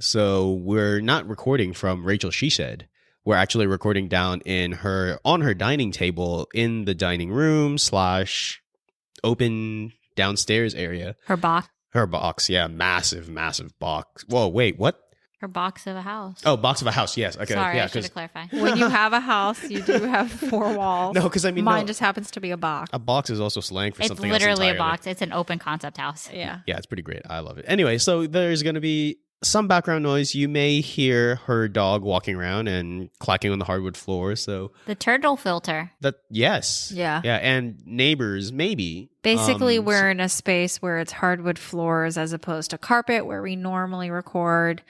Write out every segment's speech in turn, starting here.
So we're not recording from Rachel She Said. We're actually recording down on her dining table in the dining room / open downstairs area. Her box. Her box, yeah. Massive box. Whoa, wait, what? Her box of a house. Oh, box of a house, yes. Okay. Sorry, yeah, I should have clarified. When you have a house, you do have 4 walls. No, because I mean, mine just happens to be a box. A box is also slang for something else. It's literally entirely. a box. It's an open concept house. Yeah. Yeah, it's pretty great. I love it. Anyway, so there's going to be some background noise. You may hear her dog walking around and clacking on the hardwood floor. So the turtle filter. Yes. Yeah. Yeah, and neighbors maybe. Basically, we're in a space where it's hardwood floors as opposed to carpet where we normally record.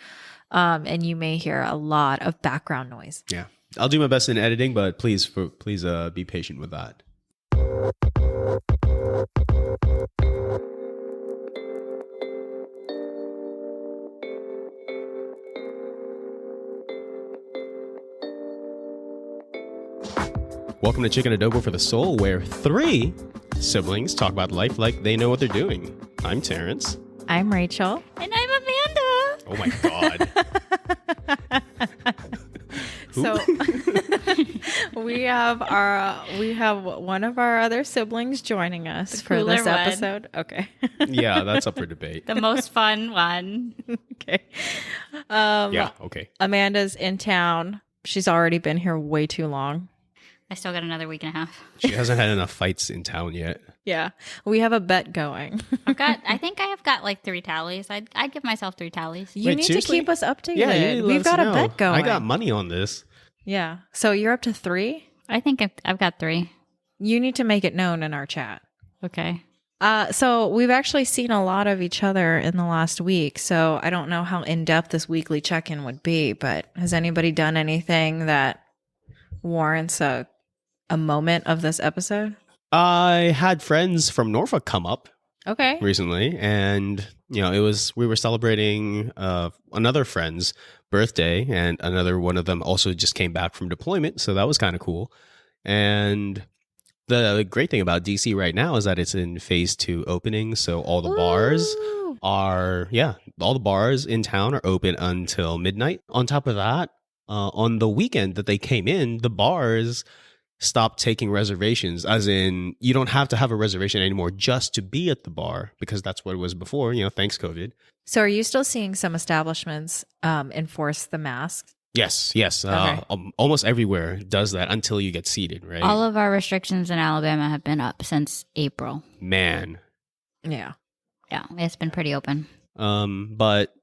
And you may hear a lot of background noise. Yeah. I'll do my best in editing, but please be patient with that. Welcome to Chicken Adobo for the Soul, where 3 siblings talk about life like they know what they're doing. I'm Terrence. I'm Rachel. And I'm Amanda. Oh my God. So we have one of our other siblings joining us for this episode. Okay. Yeah, that's up for debate. The most fun one. Okay. Yeah, okay. Amanda's in town. She's already been here way too long. I still got another week and a half. She hasn't had enough fights in town yet. Yeah. We have a bet going. I think I have got like 3 tallies. I'd give myself 3 tallies. You Wait, need seriously? to keep us updated. Yeah, you need to let We've us got a know. bet going. I got money on this. Yeah. So you're up to 3? I think I've got 3. You need to make it known in our chat. Okay. So we've actually seen a lot of each other in the last week. So I don't know how in-depth this weekly check-in would be, but has anybody done anything that warrants a moment of this episode? I had friends from Norfolk come up Okay. recently, and we were celebrating another friend's birthday, and another one of them also just came back from deployment, so that was kind of cool. And the great thing about DC right now is that it's in phase 2 opening, so all the bars in town are open until midnight. On top of that, on the weekend that they came in, the bars stopped taking reservations, as in you don't have to have a reservation anymore just to be at the bar, because that's what it was before, thanks COVID. So are you still seeing some establishments enforce the masks? Yes. Okay. Almost everywhere does that until you get seated, right? All of our restrictions in Alabama have been up since April. Man. Yeah. Yeah, it's been pretty open. But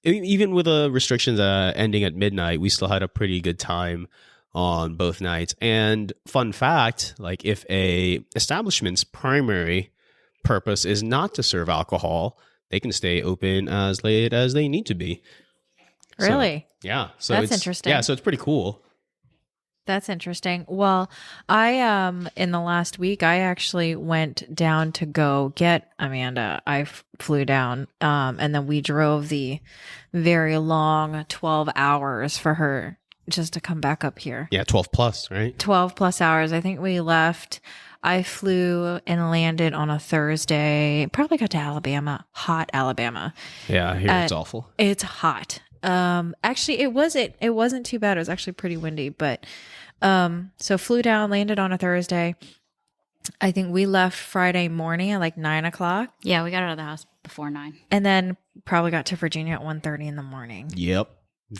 even with the restrictions ending at midnight, we still had a pretty good time on both nights. And fun fact, like if a establishment's primary purpose is not to serve alcohol, they can stay open as late as they need to be. Really? So, yeah. So That's it's interesting. Yeah, so it's pretty cool. That's interesting. Well, I in the last week I actually went down to go get Amanda. I flew down and then we drove the very long 12 hours for her just to come back up here. Yeah, 12 plus, right? 12 plus hours. I think we left. I flew and landed on a Thursday. Probably got to Alabama, hot Alabama. Yeah, I hear it's awful. It's hot. Actually, it wasn't too bad. It was actually pretty windy, but so flew down, landed on a Thursday. I think we left Friday morning at like 9:00. Yeah, we got out of the house before 9. And then probably got to Virginia at 1:30 in the morning. Yep.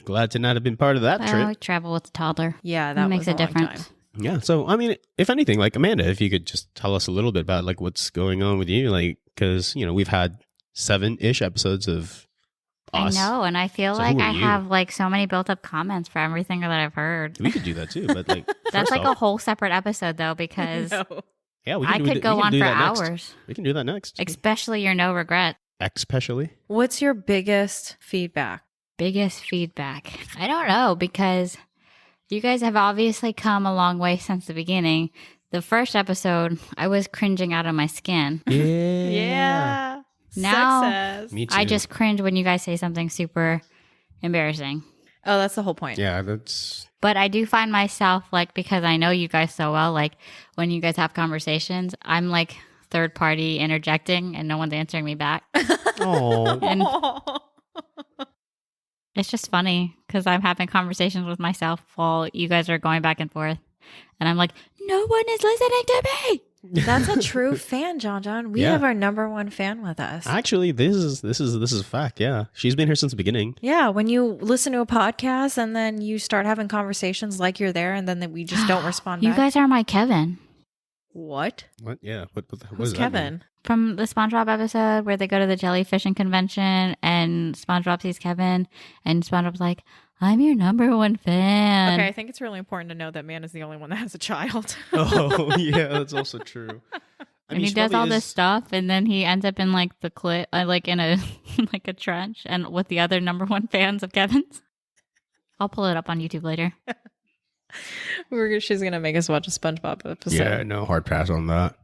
Glad to not have been part of that Well, trip. we travel with a toddler. Yeah, that makes was a difference. Time. Yeah. So, I mean, if anything, like Amanda, if you could just tell us a little bit about like what's going on with you, like, because, we've had 7-ish episodes of us. I know. And I feel So like who are I you? have like so many built up comments for everything that I've heard. We could do that too, but like, That's first like a off, whole separate episode though, because yeah, I could go on for hours. We can do that next. Especially your no regret. Especially. What's your biggest feedback? Biggest feedback. I don't know, because you guys have obviously come a long way since the beginning. The first episode, I was cringing out of my skin. Yeah. Now, Success. Me too. I just cringe when you guys say something super embarrassing. Oh, that's the whole point. Yeah, that's. But I do find myself, like, because I know you guys so well, like, when you guys have conversations, I'm like third party interjecting and no one's answering me back. Oh. And It's just funny because I'm having conversations with myself while you guys are going back and forth. And I'm like, no one is listening to me. That's a true fan, John. We Yeah. have our number one fan with us. Actually, this is a fact. Yeah, she's been here since the beginning. Yeah, when you listen to a podcast and then you start having conversations like you're there, and then we just don't respond You back. guys are my Kevin. What? What? Yeah. What Who's does that Kevin? mean? From the SpongeBob episode where they go to the jellyfishing convention and SpongeBob sees Kevin and SpongeBob's like, I'm your number one fan. Okay, I think it's really important to know that man is the only one that has a child. Oh, yeah, that's also true. And he does all this stuff, and then he ends up in like the like in a like a trench, and with the other number one fans of Kevin's. I'll pull it up on YouTube later. She's gonna make us watch a SpongeBob episode. Yeah, no hard pass on that.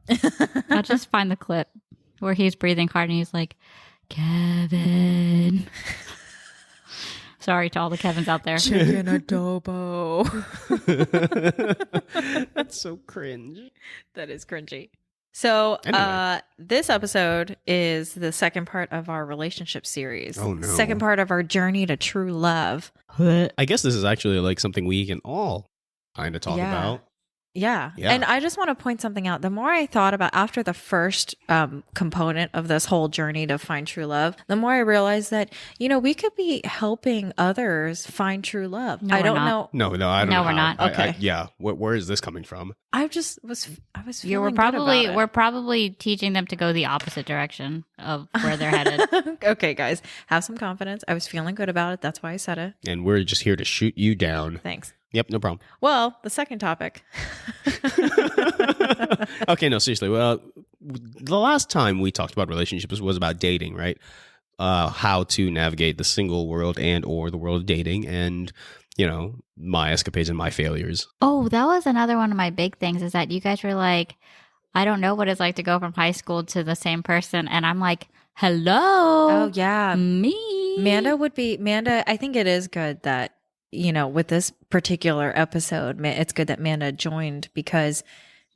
I'll just find the clip where he's breathing hard and he's like, Kevin. Sorry to all the Kevins out there. Chicken adobo. That's so cringe. That is cringy. So Anyway. this episode is the second part of our relationship series. Oh, no. Second part of our journey to true love. I guess this is actually like something we can all kind of talk Yeah. about. Yeah. Yeah. And I just want to point something out. The more I thought about after the first component of this whole journey to find true love, the more I realized that, we could be helping others find true love. No, I we're don't not. know. No, I don't No, know. we're how. not. Okay. Yeah. Where is this coming from? I was Yeah, feeling good about it. we're probably teaching them to go the opposite direction of where they're headed. Okay, guys, have some confidence. I was feeling good about it. That's why I said it. And we're just here to shoot you down. Thanks. Yep, no problem. Well, the second topic. Okay, no, seriously. Well, the last time we talked about relationships was about dating, right? How to navigate the single world and or the world of dating, and my escapades and my failures. Oh, that was another one of my big things is that you guys were like, I don't know what it's like to go from high school to the same person. And I'm like, hello. Oh, yeah. Me. Manda, I think it is good that, with this particular episode, it's good that Manda joined because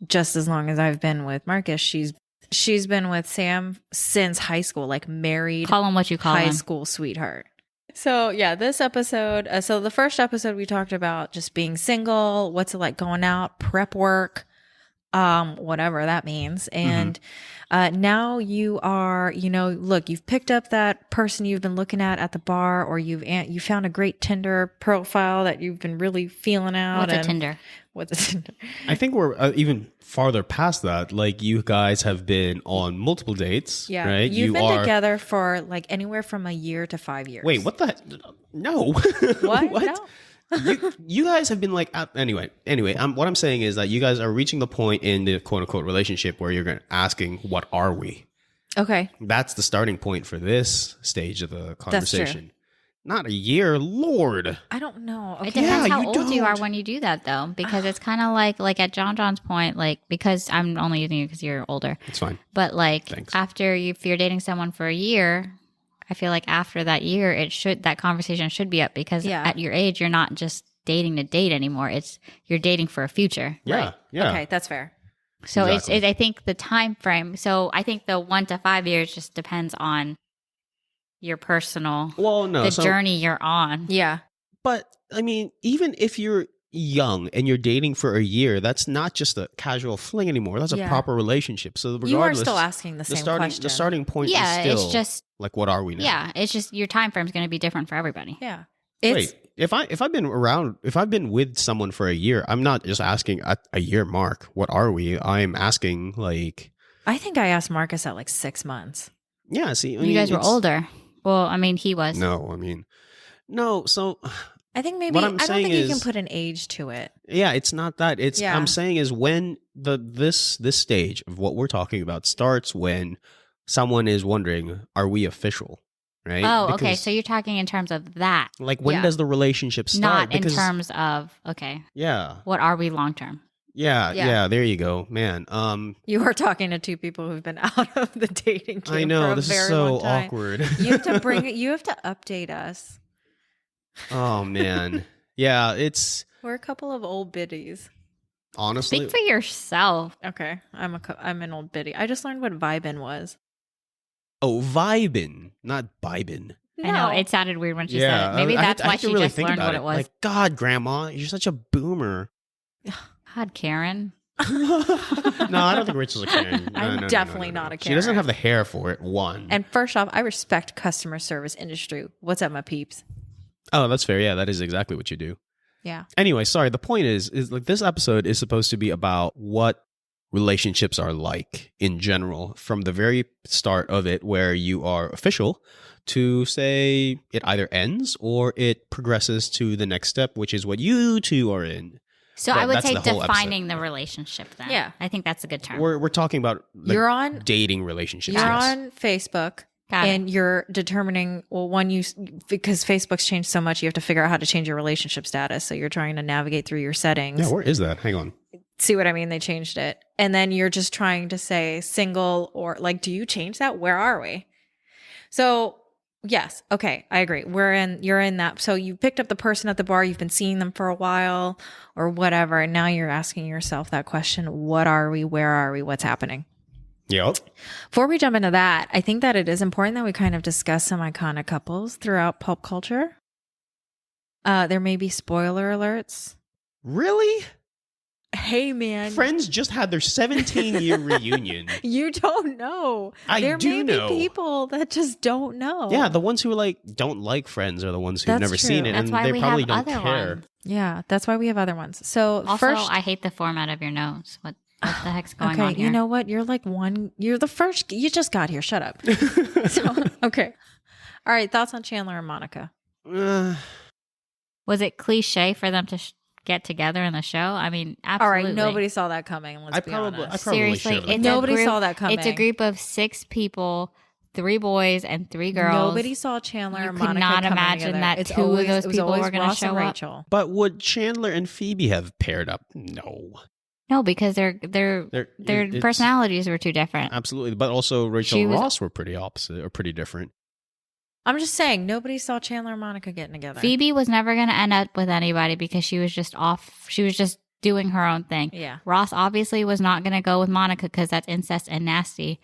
just as long as I've been with Marcus, she's been with Sam since high school, like married Call him what you call high him. school sweetheart. So yeah, this episode, so the first episode we talked about just being single, what's it like going out, prep work, whatever that means. And now you are, look, you've picked up that person you've been looking at the bar, or you found a great Tinder profile that you've been really feeling out. What's a Tinder? What's a Tinder? I think we're even farther past that. Like, you guys have been on multiple dates, Yeah. right? You've been together for like anywhere from a year to 5 years. Wait, what the heck? No. What? No. you guys have been like anyway. What I'm saying is that you guys are reaching the point in the quote unquote relationship where you're asking, "What are we?" Okay. That's the starting point for this stage of the true. conversation. Not a year, Lord. I don't know. It Okay. depends Yeah, how you old you are don't. when you do that, though, because it's kind of like at John's point, like, because I'm only using you because you're older, It's fine. but like Thanks. if you're dating someone for a year, I feel like after that year, that conversation should be up because Yeah. at your age, you're not just dating to date anymore. You're dating for a future. Yeah, Right. yeah. Okay, that's fair. So Exactly. I think the time frame. So I think the 1 to 5 years just depends on your personal, Well, no. the journey you're on. Yeah. But I mean, even if you're young and you're dating for a year, that's not just a casual fling anymore. That's a Yeah. proper relationship. So regardless, You are still asking the same question. the starting point Yeah, is still it's just like, what are we now? yeah, it's just your time frame is going to be different for everybody. Yeah. It's Wait, if I've been with someone for a year, I'm not just asking at a year mark, what are we? I'm asking like, I think I asked Marcus at like 6 months. yeah, see, I You mean, guys were it's- older. Well, I mean, he was. No, I mean, no. So I think maybe What I I'm don't saying think you can is- put an age to it. yeah, it's not that. It's Yeah. I'm saying is when this stage of what we're talking about starts when someone is wondering, are we official? Right? Oh, okay. Because, So you're talking in terms of that, like, when Yeah. does the relationship start? not in Because terms of, okay, yeah, what are we long term? yeah, Yeah. yeah. There you go, man. You are talking to two people who've been out of the dating game I for know a this is very so long time. awkward. You have to you have to update us. Oh man, yeah. It's We're a couple of old biddies. honestly. Speak for yourself. Okay, I'm an old biddy. I just learned what vibin was. Oh, vibin, not bibin. I know it sounded weird when she said Yeah, it. Maybe that's I why had to she really just think learned about what it was. Like, God, Grandma, you're such a boomer. God, Karen. No, I don't think Rachel's a Karen. I'm definitely not a She doesn't Karen. have the hair for it. One. And first off, I respect customer service industry. What's up, my peeps? Oh, that's fair. Yeah, that is exactly what you do. Yeah. Anyway, sorry. The point is like this episode is supposed to be about what relationships are like in general from the very start of it, where you are official, to say it either ends or it progresses to the next step, which is what you two are in. So But I would that's say the whole defining the relationship then. Yeah. I think that's a good term. We're talking about like, You're on dating relationships. You're yes. on Facebook. Got and you're determining, well, because Facebook's changed so much, you have to figure out how to change your relationship status. So you're trying to navigate through your settings. Yeah, where is that? Hang on. See what I mean? They changed it. And then you're just trying to say single or like, do you change that? Where are we? So yes. Okay. I agree. You're in that. So you picked up the person at the bar. You've been seeing them for a while or whatever. And now you're asking yourself that question. What are we? Where are we? What's happening? Yep. Before we jump into that, I think that it is important that we kind of discuss some iconic couples throughout pop culture. There may be spoiler alerts. Really? Hey, man. Friends just had their 17-year reunion. You don't know. I do know. Be people that just don't know. Yeah, the ones who like don't like Friends are the ones who've That's never true. seen it, That's and why they we probably have don't other care. ones. Yeah, that's why we have other ones. So Also, first, I hate the format of your nose. What the heck's going on okay, here? you know what? You're the first. You just got here. Shut up. So, okay. All right. Thoughts on Chandler and Monica? Was it cliche for them to get together in the show? I mean, absolutely. All right. Nobody saw that coming. Let's be honest. Seriously, should have. Nobody saw that coming. It's a group of 6 people, 3 boys and 3 girls. Nobody saw Chandler You and could Monica not coming imagine together. that It's 2 of those it was people always were going to Ross and show up. Rachel. But would Chandler and Phoebe have paired up? No. No, because their it's- personalities were too different. Absolutely, but also Rachel She and was- Ross were pretty opposite or pretty different. I'm just saying, nobody saw Chandler and Monica getting together. Phoebe was never going to end up with anybody because she was just off. She was just doing her own thing. Yeah. Ross obviously was not going to go with Monica because that's incest and nasty.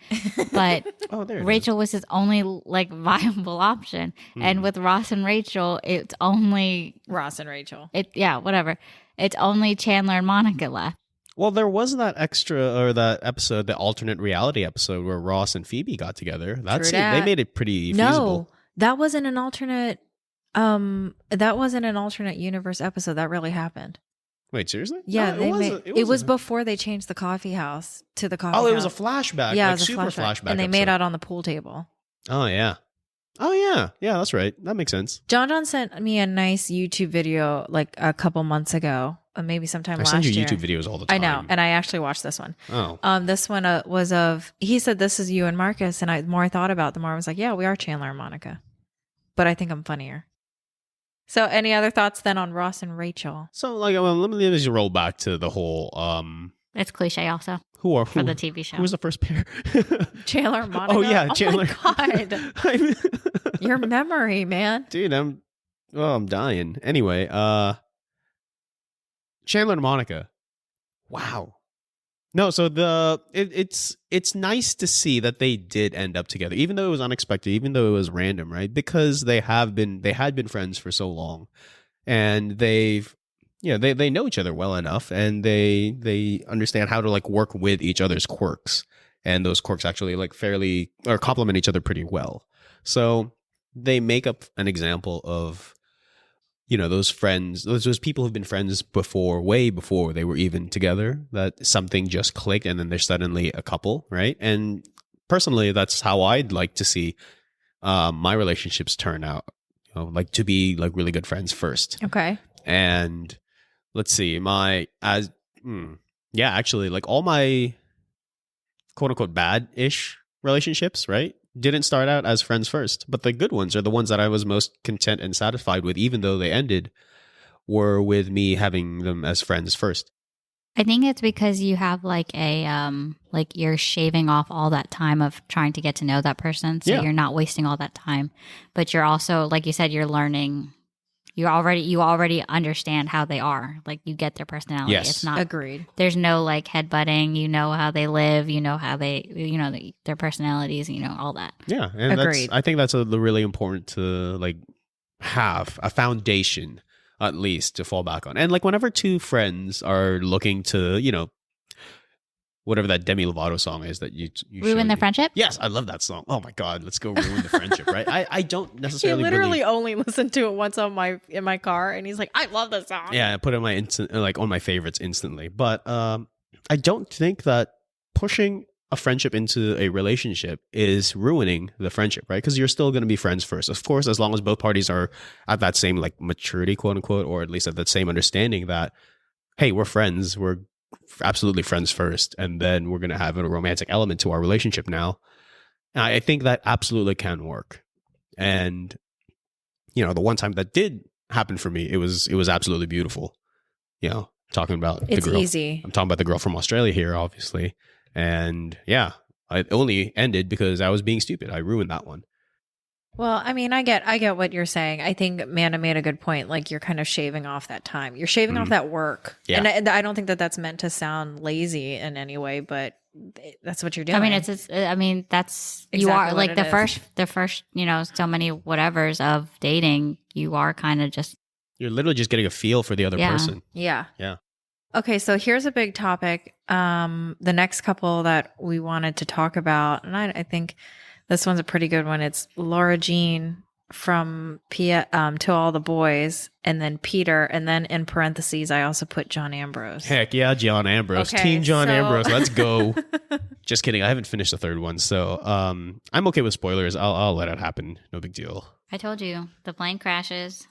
But Oh, there. Rachel was his only like viable option. And with Ross and Rachel, it's only Ross and Rachel. whatever. It's only Chandler and Monica left. Well, there was that extra or that episode, the alternate reality episode where Ross and Phoebe got together. They made it pretty feasible. No, that wasn't an alternate. That wasn't an alternate universe episode. That really happened. Wait, seriously? Yeah, No, it was before they changed the coffee house to the coffee. Oh, it was house. a flashback. Yeah, like it was a super flashback. and they made episode. out on the pool table. Oh yeah. Oh yeah. Yeah, that's right. That makes sense. John sent me a nice YouTube video like a couple months ago, maybe sometime I last send you year. YouTube videos all the I time. know, and I actually watched this one. Oh. This one was of, he said, this is you and Marcus. And the more I thought about it, the more I was like, yeah, we are Chandler and Monica. But I think I'm funnier. So any other thoughts then on Ross and Rachel? So like, well, let me just roll back to the whole. It's cliche also Who for the TV show. Who was the first pair? Chandler and Monica? Oh yeah, Chandler. Oh my God. Your memory, man. Dude, I'm dying. Anyway, Chandler and Monica. Wow. No, so it's nice to see that they did end up together, even though it was unexpected, even though it was random, right? Because they had been friends for so long, and they know each other well enough, and they understand how to like work with each other's quirks, and those quirks actually like fairly or complement each other pretty well. So they make up an example of, you know, those friends, those people who've been friends before, way before they were even together, that something just clicked and then they're suddenly a couple, right? And personally, that's how I'd like to see my relationships turn out, you know, like to be like really good friends first. Okay. And let's see, actually, like all my quote unquote bad-ish relationships, right, didn't start out as friends first, but the good ones are the ones that I was most content and satisfied with, even though they ended, were with me having them as friends first. I think it's because you have like a like you're shaving off all that time of trying to get to know that person, so Yeah. you're not wasting all that time. But you're also, like you said, you're learning You already understand how they are. Like you get their personality. Yes. It's not Agreed. there's no like headbutting. You know how they live. You know how their personalities. All that. Yeah, and Agreed. I think that's really important to like have a foundation at least to fall back on. And like whenever two friends are looking to, whatever that Demi Lovato song is that you Ruin showed the me. friendship. Yes, I love that song. Oh my god, let's go ruin the friendship, right? I don't He necessarily literally believe. only listened to it once in my car, and he's like, "I love this song." Yeah, I put it on my on my favorites instantly. But I don't think that pushing a friendship into a relationship is ruining the friendship, right? Because you're still going to be friends first, of course, as long as both parties are at that same like maturity, quote unquote, or at least at that same understanding that, hey, we're friends, we're absolutely friends first, and then we're going to have a romantic element to our relationship now. And I think that absolutely can work. And the one time that did happen for me, it was absolutely beautiful. Talking about It's the girl. easy. I'm talking about the girl from Australia here, obviously. And yeah, it only ended because I was being stupid. I ruined that one. Well, I mean, I get what you're saying. I think Amanda made a good point. Like you're kind of shaving off that time. You're shaving off that work. Yeah. And I don't think that that's meant to sound lazy in any way, but that's what you're doing. I mean, that's you Exactly are what like it the is. first so many whatevers of dating. You are kind of just You're literally just getting a feel for the other Yeah. person. Yeah. Yeah. Okay, so here's a big topic. The next couple that we wanted to talk about, and I think this one's a pretty good one. It's Laura Jean from To All the Boys, and then Peter, and then in parentheses, I also put John Ambrose. Heck yeah, John Ambrose. Okay, Team John so- Ambrose. Let's go. Just kidding. I haven't finished the third one. So I'm okay with spoilers. I'll let it happen. No big deal. I told you the plane crashes.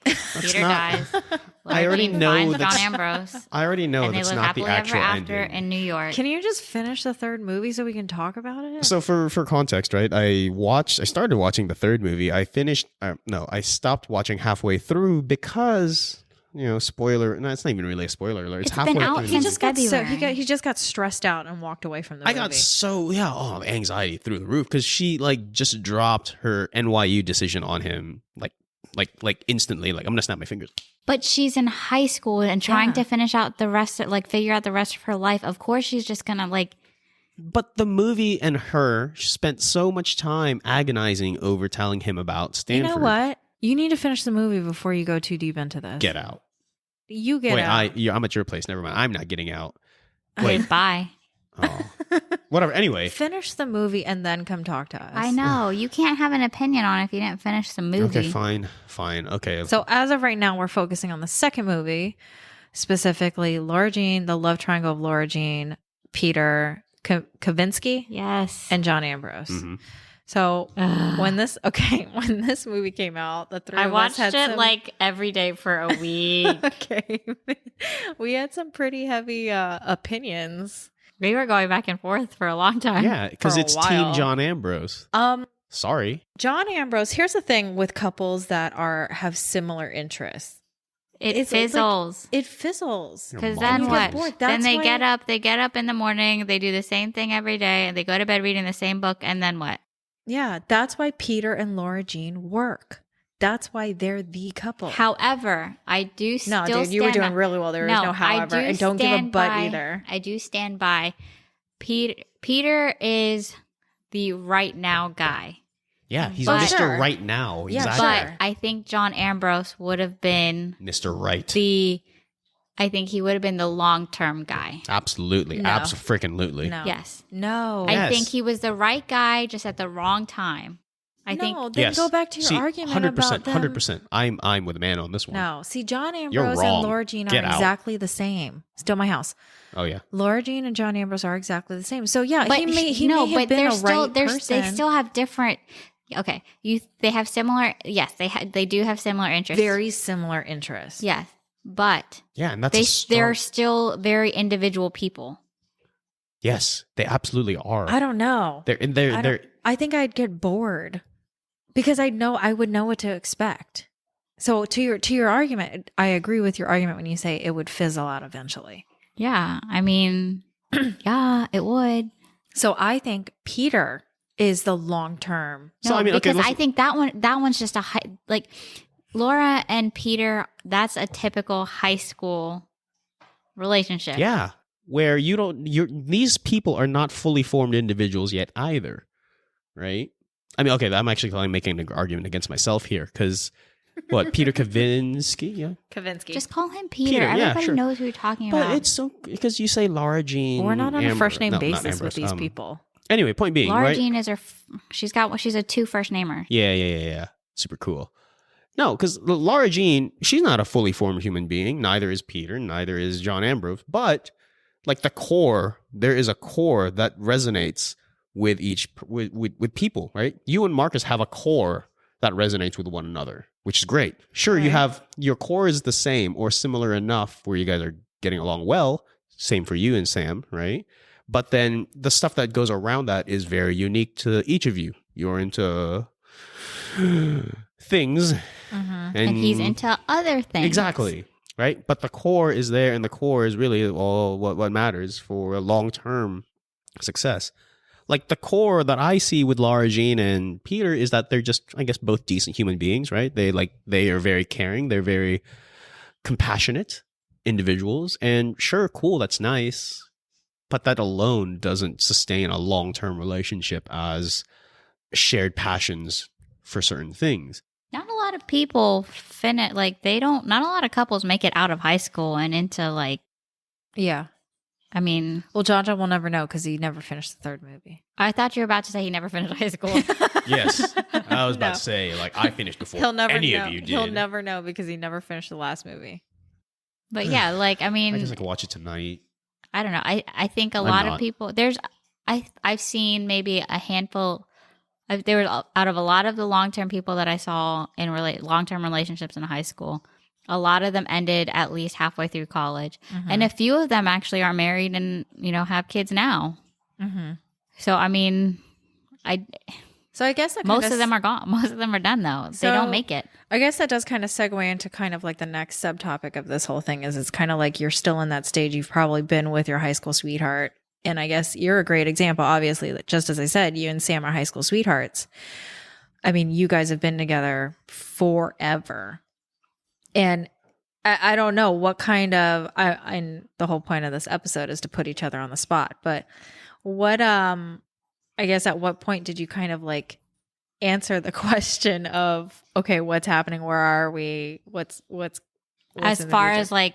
That's Peter not- dies. I already Laura Jean know finds that's- John Ambrose, I already know and they that's live not the happily ever actual after ending. in New York. Can you just finish the third movie so we can talk about it? So for context, right? I started watching the third movie. I stopped watching halfway through because, spoiler. No, it's not even really a spoiler alert. It's It's halfway been out through. he since just got February. he just got stressed out and walked away from the I movie. got anxiety through the roof because she like just dropped her NYU decision on him like instantly. Like I'm gonna snap my fingers. But she's in high school and trying Yeah. to finish out figure out the rest of her life. Of course, she's just gonna But the movie and her spent so much time agonizing over telling him about You Stanford. know what? You need to finish the movie before you go too deep into this. Get out. You get Wait, out. I'm at your place. Never mind. I'm not getting out. okay, Wait. bye. Oh. Whatever. Anyway. Finish the movie and then come talk to us. I know you can't have an opinion on it if you didn't finish the movie. Okay, fine. Okay. So as of right now, we're focusing on the second movie, specifically Laura Jean, the love triangle of Laura Jean, Peter Kavinsky, Yes. and John Ambrose. Mhm. So Ugh. when this movie came out, the three I of watched us had it some, every day for a week. okay, we had some pretty heavy opinions. We were going back and forth for a long time. Yeah, because For a it's while. Team John Ambrose. Sorry. John Ambrose. Here's the thing with couples that have similar interests. It It's like- fizzles. It fizzles. Because Your then mom what? gets bored. Then That's they why- get up in the morning, they do the same thing every day, and they go to bed reading the same book, and then what? Yeah, that's why Peter and Laura Jean work. That's why they're the couple. However, I do No, still dude, you were stand doing by- really well. There was no however. And don't give a stand but by- either. I do stand by Peter is the right now guy. Yeah, he's But- Mr. Sure. Right now. Yeah, Exactly. But Sure. I think John Ambrose would have been Mr. Right. I think he would have been the long-term guy. Absolutely. No. Abso-freaking-lutely. No. Yes. No. I Yes. think he was the right guy just at the wrong time. I think No, then go back to your See, argument 100%, about them. 100%. I'm with a man on this one. No, see, John You're Ambrose wrong. and Laura Jean Get are out. exactly the same. Still my house. Oh yeah. Laura Jean and John Ambrose are exactly the same. So yeah, but he may have been they're a still right they person. still have different. Okay, they have similar. Yes, they do have similar interests. very similar interests. Yes, but Yeah, and that's they're still very individual people. Yes, they absolutely are. I don't know. They're I think I'd get bored because I would know what to expect. So to your argument, I agree with your argument when you say it would fizzle out eventually. Yeah, I mean, yeah, it would. So I think Peter is the long term. So, No, I mean, okay, because let's- I think that one's just a high, Laura and Peter, that's a typical high school relationship. Yeah, where these people are not fully formed individuals yet either, right? I mean, okay, I'm actually making an argument against myself here because what Peter Kavinsky, yeah, Kavinsky. Just call him Peter. Peter, yeah, Everybody sure. knows who you're talking but about. it's so because you say Laura Jean. We're not on a first name not basis Ambrose, with these people. Anyway, point being, Laura right? Jean is she's a 2 first namer. Yeah. Super cool. No, because Laura Jean, she's not a fully formed human being. Neither is Peter. Neither is John Ambrose. But like the core, there is a core that resonates with with people, right? You and Marcus have a core that resonates with one another, which is great. Sure, you Right. have your core is the same or similar enough where you guys are getting along well. Same for you and Sam, right? But then the stuff that goes around that is very unique to each of you. You're into things, And he's into other things. exactly, right? But the core is there, and the core is really all what matters for a long-term success. Like the core that I see with Laura Jean and Peter is that they're just, I guess, both decent human beings, right? They are very caring, they're very compassionate individuals, and sure, cool, that's nice, but that alone doesn't sustain a long-term relationship as shared passions for certain things. Not a lot of people not a lot of couples make it out of high school and into like, Yeah. I mean, Well, John will never know because he never finished the third movie. I thought you were about to say he never finished high school. Yes, I was about No. to say, like, I finished before He'll never any know. of you did. He'll never know because he never finished the last movie. But yeah, like, I mean, I guess I could watch it tonight. I don't know. I think a I'm lot not. of people I've seen maybe a handful. There was out of a lot of the long-term people that I saw in long-term relationships in high school, a lot of them ended at least halfway through college, and a few of them actually are married and have kids now. Mm-hmm. So I mean, So I guess that most of them are gone. Most of them are done though. They So- don't make it. I guess that does kind of segue into kind of like the next subtopic of this whole thing is it's kind of like you're still in that stage. You've probably been with your high school sweetheart. And I guess you're a great example, obviously, that just as I said, you and Sam are high school sweethearts. I mean, you guys have been together forever. And I don't know what kind of, and the whole point of this episode is to put each other on the spot. But what, I guess at what point did you kind of like answer the question of, okay, what's happening? Where are we? What's As in the far future? as like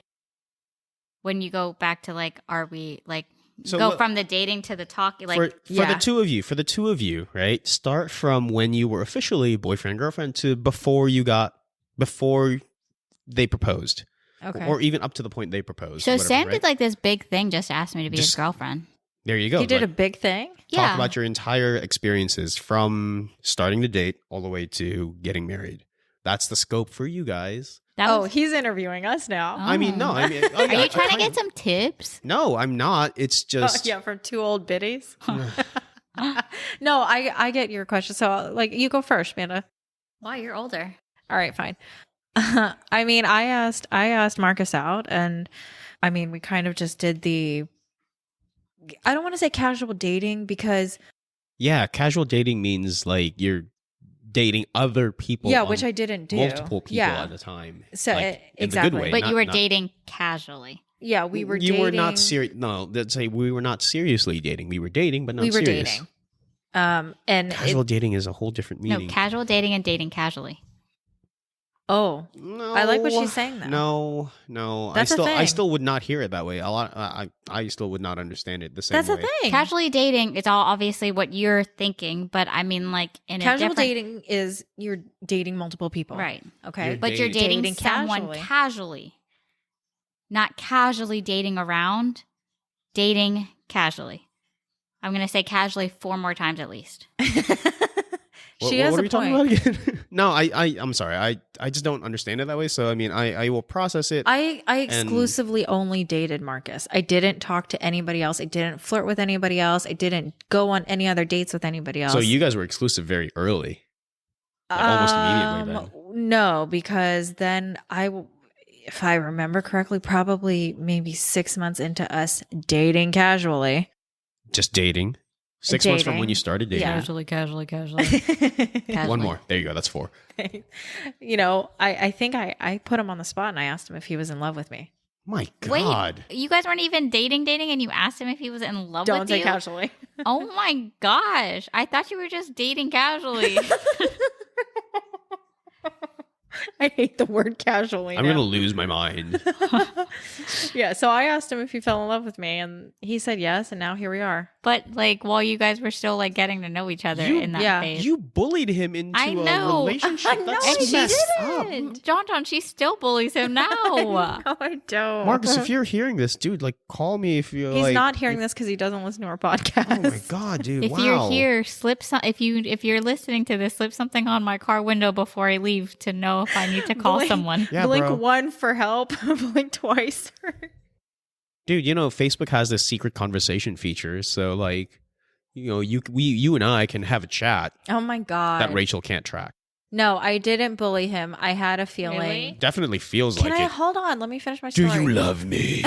when you go back to like, are we like So go what- from the dating to the talk? Like, for yeah. the two of you, right? Start from when you were officially boyfriend and girlfriend to before they proposed, okay. or even up to the point they proposed. so whatever, Sam right? did like this big thing just to ask me to be his Just- girlfriend. There you go. You did Like, a big thing? talk Yeah. about your entire experiences from starting to date all the way to getting married. That's the scope for you guys. That was, He's interviewing us now. I mean, no, I mean, Are you trying to get some tips? No, I'm not. It's just from two old biddies. No, I get your question. So, like, you go first, Amanda. Wow, you're older. All right, fine. I mean, I asked Marcus out, and I mean, we kind of just did the. I don't want to say casual dating because yeah. Casual dating means like you're dating other people. yeah, on which I didn't do. multiple people yeah. at a time. So, like, in the good exactly. way, But not- you were not- dating casually. Yeah, we were You dating. were not serious. No, let's say we were not seriously dating. We were dating, but not We were serious. dating. And Casual dating is a whole different meaning. No, casual dating and dating casually. oh, No, I like what she's saying, though. No. That's a I thing. still would not hear it that way. I still would not understand it the same that's way. the thing. Casually dating, it's all obviously what you're thinking, but I mean, like in a Casual different dating is you're dating multiple people, right? Okay, You're But you're dating dating someone casually. casually, not casually dating around, dating casually. I'm going to say casually 4 more times at least. She has what a are we talking point. about again? No, I'm sorry. I just don't understand it that way. So I mean, I will process it. I exclusively only dated Marcus. I didn't talk to anybody else. I didn't flirt with anybody else. I didn't go on any other dates with anybody else. So you guys were exclusive very early. Like, almost immediately then. No, because then if I remember correctly, probably maybe 6 months into us dating casually. Just dating. 6 months from when you started dating. Yeah. Casually. One more. There you go. That's 4. I think I put him on the spot and I asked him if he was in love with me. My God. Wait, you guys weren't even dating, and you asked him if he was in love Don't with say you? casually. Oh my gosh. I thought you were just dating casually. I hate the word casually. I'm going to lose my mind. Yeah, so I asked him if he fell in love with me, and he said yes, and now here we are. But like while you guys were still like getting to know each other in that phase. You bullied him into I a know. relationship. I know, That's And she messed up. didn't. John, she still bullies him now. No, I don't. Marcus, if you're hearing this, dude, like call me if you're He's not hearing this because he doesn't listen to our podcast. Oh my God, dude. If wow. you're here, slip some. If you're listening to this, slip something on my car window before I leave to know if I need to call someone. Yeah, Blink bro. 1 for help. Blink twice. Dude, Facebook has this secret conversation feature. So like, you and I can have a chat Oh my God. that Rachel can't track. No, I didn't bully him. I had a feeling. Really? Definitely feels Can like I it. hold on? Let me finish my Do story. you love me?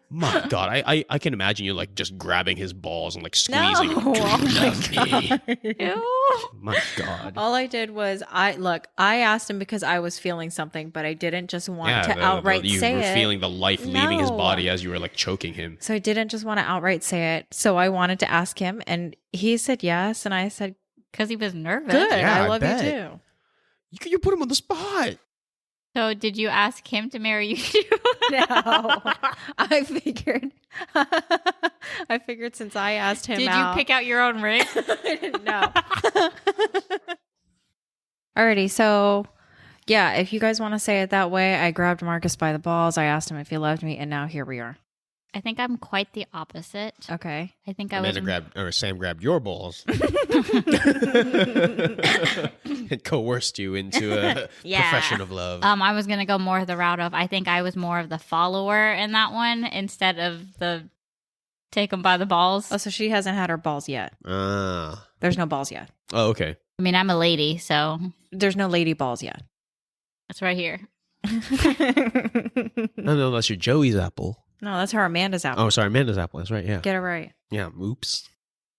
My God, I can imagine you like just grabbing his balls and like No. squeezing. Do you Oh love me? my God. Ew. My God. All I did was I asked him because I was feeling something, but I didn't just want to the- outright you say were it. feeling the life leaving his No. body as you were like choking him. So I didn't just want to outright say it. So I wanted to ask him, and he said yes, and I said, Because he was nervous. "Good, Yeah, I I love bet. you too." You put him on the spot. So did you ask him to marry you too? No, I figured. I figured since I asked him, Did out, you pick out your own ring? I didn't know. Alrighty, so yeah, if you guys want to say it that way, I grabbed Marcus by the balls. I asked him if he loved me, and now here we are. I think I'm quite the opposite. Okay. I think I was. Sam grabbed your balls and coerced you into a Yeah. profession of love. I was gonna go more the route of I think I was more of the follower in that one instead of the take them by the balls. Oh, so she hasn't had her balls yet. There's no balls yet. Oh, okay. I mean, I'm a lady, so There's no lady balls yet. it's right here. No, that's your Joey's apple. No, that's her Amanda's apple. Oh, sorry, Amanda's apple. That's right. Yeah. Get it right. Yeah. Oops.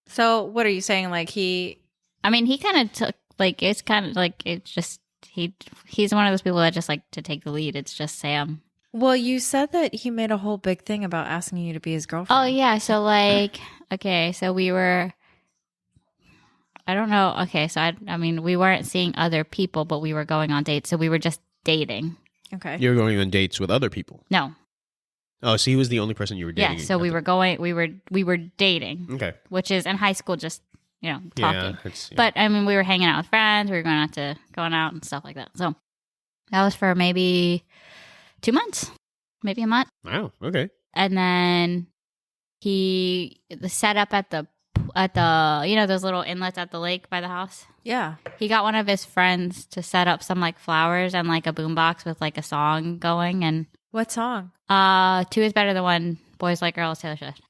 So what are you saying? Like he I mean, he kind of took like it's kind of like it's just he's one of those people that just like to take the lead. It's just Sam. Well, you said that he made a whole big thing about asking you to be his girlfriend. Oh yeah, so like okay, so we were. I don't know. Okay, so I mean, we weren't seeing other people, but we were going on dates, so we were just dating. Okay. You were going on dates with other people. No, Oh, so he was the only person you were dating. yeah. So we were dating, Okay. which is in high school, just talking. Yeah. Yeah. But I mean, we were hanging out with friends. We were going out and stuff like that. So that was for maybe 2 months, maybe a month, Wow. Okay. and then the setup at the those little inlets at the lake by the house. Yeah. He got one of his friends to set up some like flowers and like a boombox with like a song going, and What song? two is better than one. Boys Like Girls, Taylor Swift.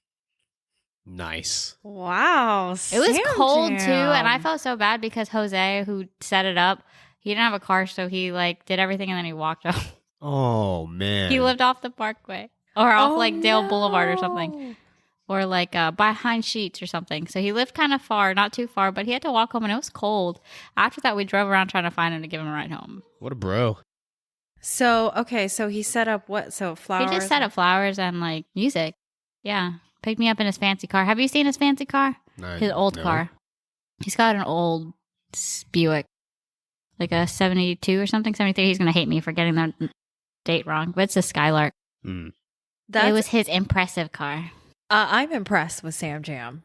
Nice. Wow. It was cold too, and I felt so bad because Jose, who set it up, he didn't have a car, so he like did everything and then he walked off. Oh man. He lived off the Parkway or off like Dale Boulevard or something, or like behind Sheets or something. So he lived kind of far, not too far, but he had to walk home, and it was cold. After that, we drove around trying to find him to give him a ride home. What a bro. So, okay, so he set up what? So flowers? He just set up flowers and like music. Yeah. Picked me up in his fancy car. Have you seen his fancy car? His old No. car. He's got an old Buick, like a 72 or something, 73. He's going to hate me for getting that date wrong, but it's a Skylark. Mm. That's, It was his impressive car. I'm impressed with Sam Jam.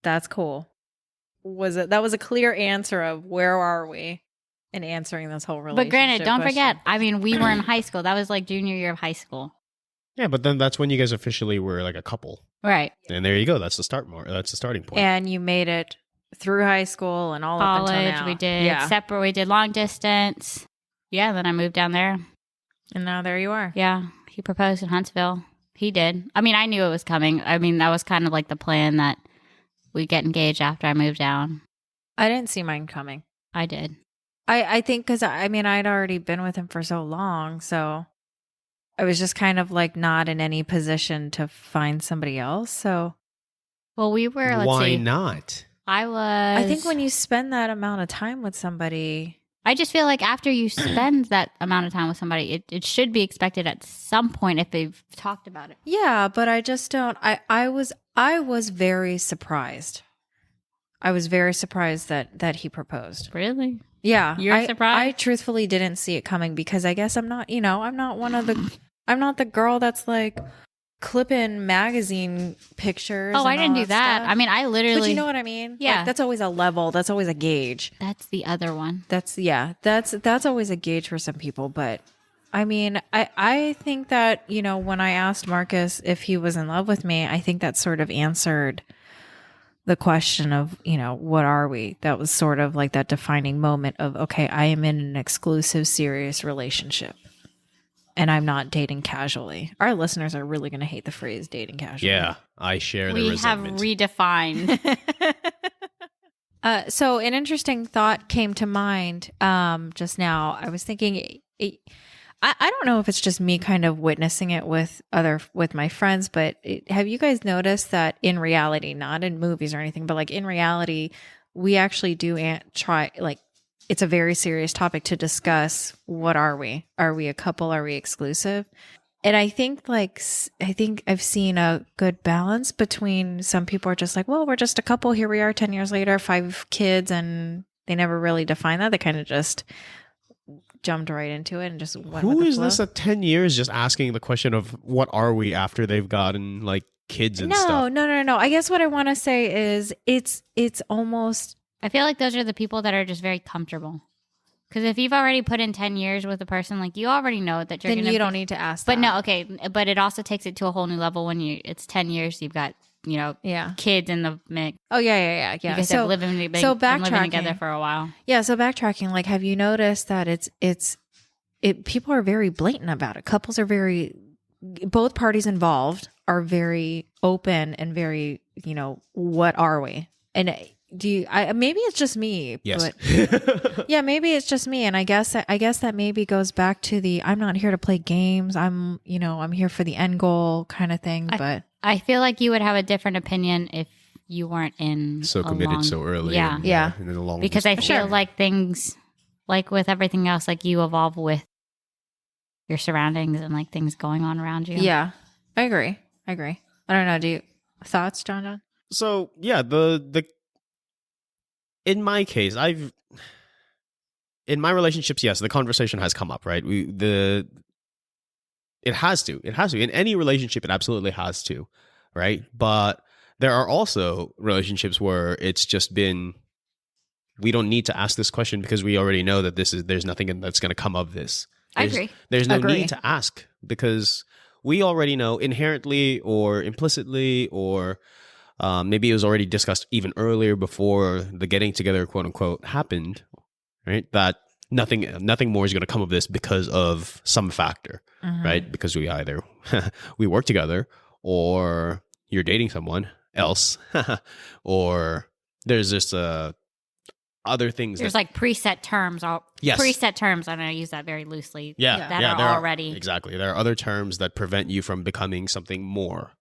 That's cool. That was a clear answer of where are we in answering this whole relationship. But granted, don't question. forget, I mean, we were in high school. That was like junior year of high school. Yeah, but then that's when you guys officially were like a couple. Right. And there you go. That's the That's the starting point. And you made it through high school and all up until College, now. we did Yeah. separate, we did long distance. Yeah, then I moved down there. And now there you are. Yeah, he proposed in Huntsville. He did. I mean, I knew it was coming. I mean, that was kind of like the plan that we'd get engaged after I moved down. I didn't see mine coming. I did. I think because, I mean, I'd already been with him for so long. So I was just kind of like not in any position to find somebody else. So Well, we were, let's Why see. not? I think when you spend that amount of time with somebody, I just feel like after you spend that amount of time with somebody, it should be expected at some point if they've talked about it. yeah, but I just don't. I was very surprised. I was very surprised that he proposed. Really? Yeah, You're surprised? I truthfully didn't see it coming because I guess I'm not. I'm not I'm not the girl that's like clipping magazine pictures. Oh, and I didn't all do that. stuff. I mean, I literally. But you know what I mean? Yeah. Like, that's always a level. That's always a gauge. That's the other one. That's always a gauge for some people. But I mean, I think that, when I asked Marcus if he was in love with me, I think that sort of answered the question of, what are we? That was sort of like that defining moment of, okay, I am in an exclusive, serious relationship. And I'm not dating casually. Our listeners are really going to hate the phrase dating casually. Yeah, I share the We have resentment. redefined. So an interesting thought came to mind just now. I was thinking, I don't know if it's just me kind of witnessing it with my friends, but have you guys noticed that in reality, not in movies or anything, but like in reality, we actually do try, like, it's a very serious topic to discuss. What are we? Are we a couple? Are we exclusive? And I think I've seen a good balance between some people are just like, well, we're just a couple. Here we are 10 years later, 5 kids. And they never really define that. They kind of just jumped right into it and just went Who with the is flow. this at 10 years just asking the question of what are we after they've gotten like kids and stuff? No. I guess what I want to say is it's almost, I feel like those are the people that are just very comfortable. Because if you've already put in 10 years with a person, like you already know that you're then going to. you don't need to ask But that. no, okay. But it also takes it to a whole new level when it's 10 years, you've got, Yeah. kids in the mix. Oh, yeah. You guys have been living together for a while. Yeah. So backtracking, like, have you noticed that people are very blatant about it? Couples are both parties involved are very open and very, what are we? And maybe it's just me. Yes. But yeah, maybe it's just me. And I guess that maybe goes back to the, I'm not here to play games. I'm here for the end goal kind of thing. But I feel like you would have a different opinion if you weren't in So committed so early. Yeah. And, Yeah. and in the long Because I feel Sure. like things, like with everything else, like you evolve with your surroundings and like things going on around you. yeah, I agree. I don't know. Thoughts, John? So yeah, the in my case, in my relationships, yes, the conversation has come up, right? It has to in any relationship, it absolutely has to, right? But there are also relationships where it's just been, we don't need to ask this question because we already know that there's nothing that's going to come of this. I agree. There's no Agree. need to ask because we already know inherently or implicitly or maybe it was already discussed even earlier before the getting together, quote unquote, happened, right? That nothing more is going to come of this because of some factor, right? Because we either we work together or you're dating someone else or there's just other things. There's like preset terms. Yes. Preset terms. I use that very loosely. Yeah. That yeah, are there already. Exactly. There are other terms that prevent you from becoming something more.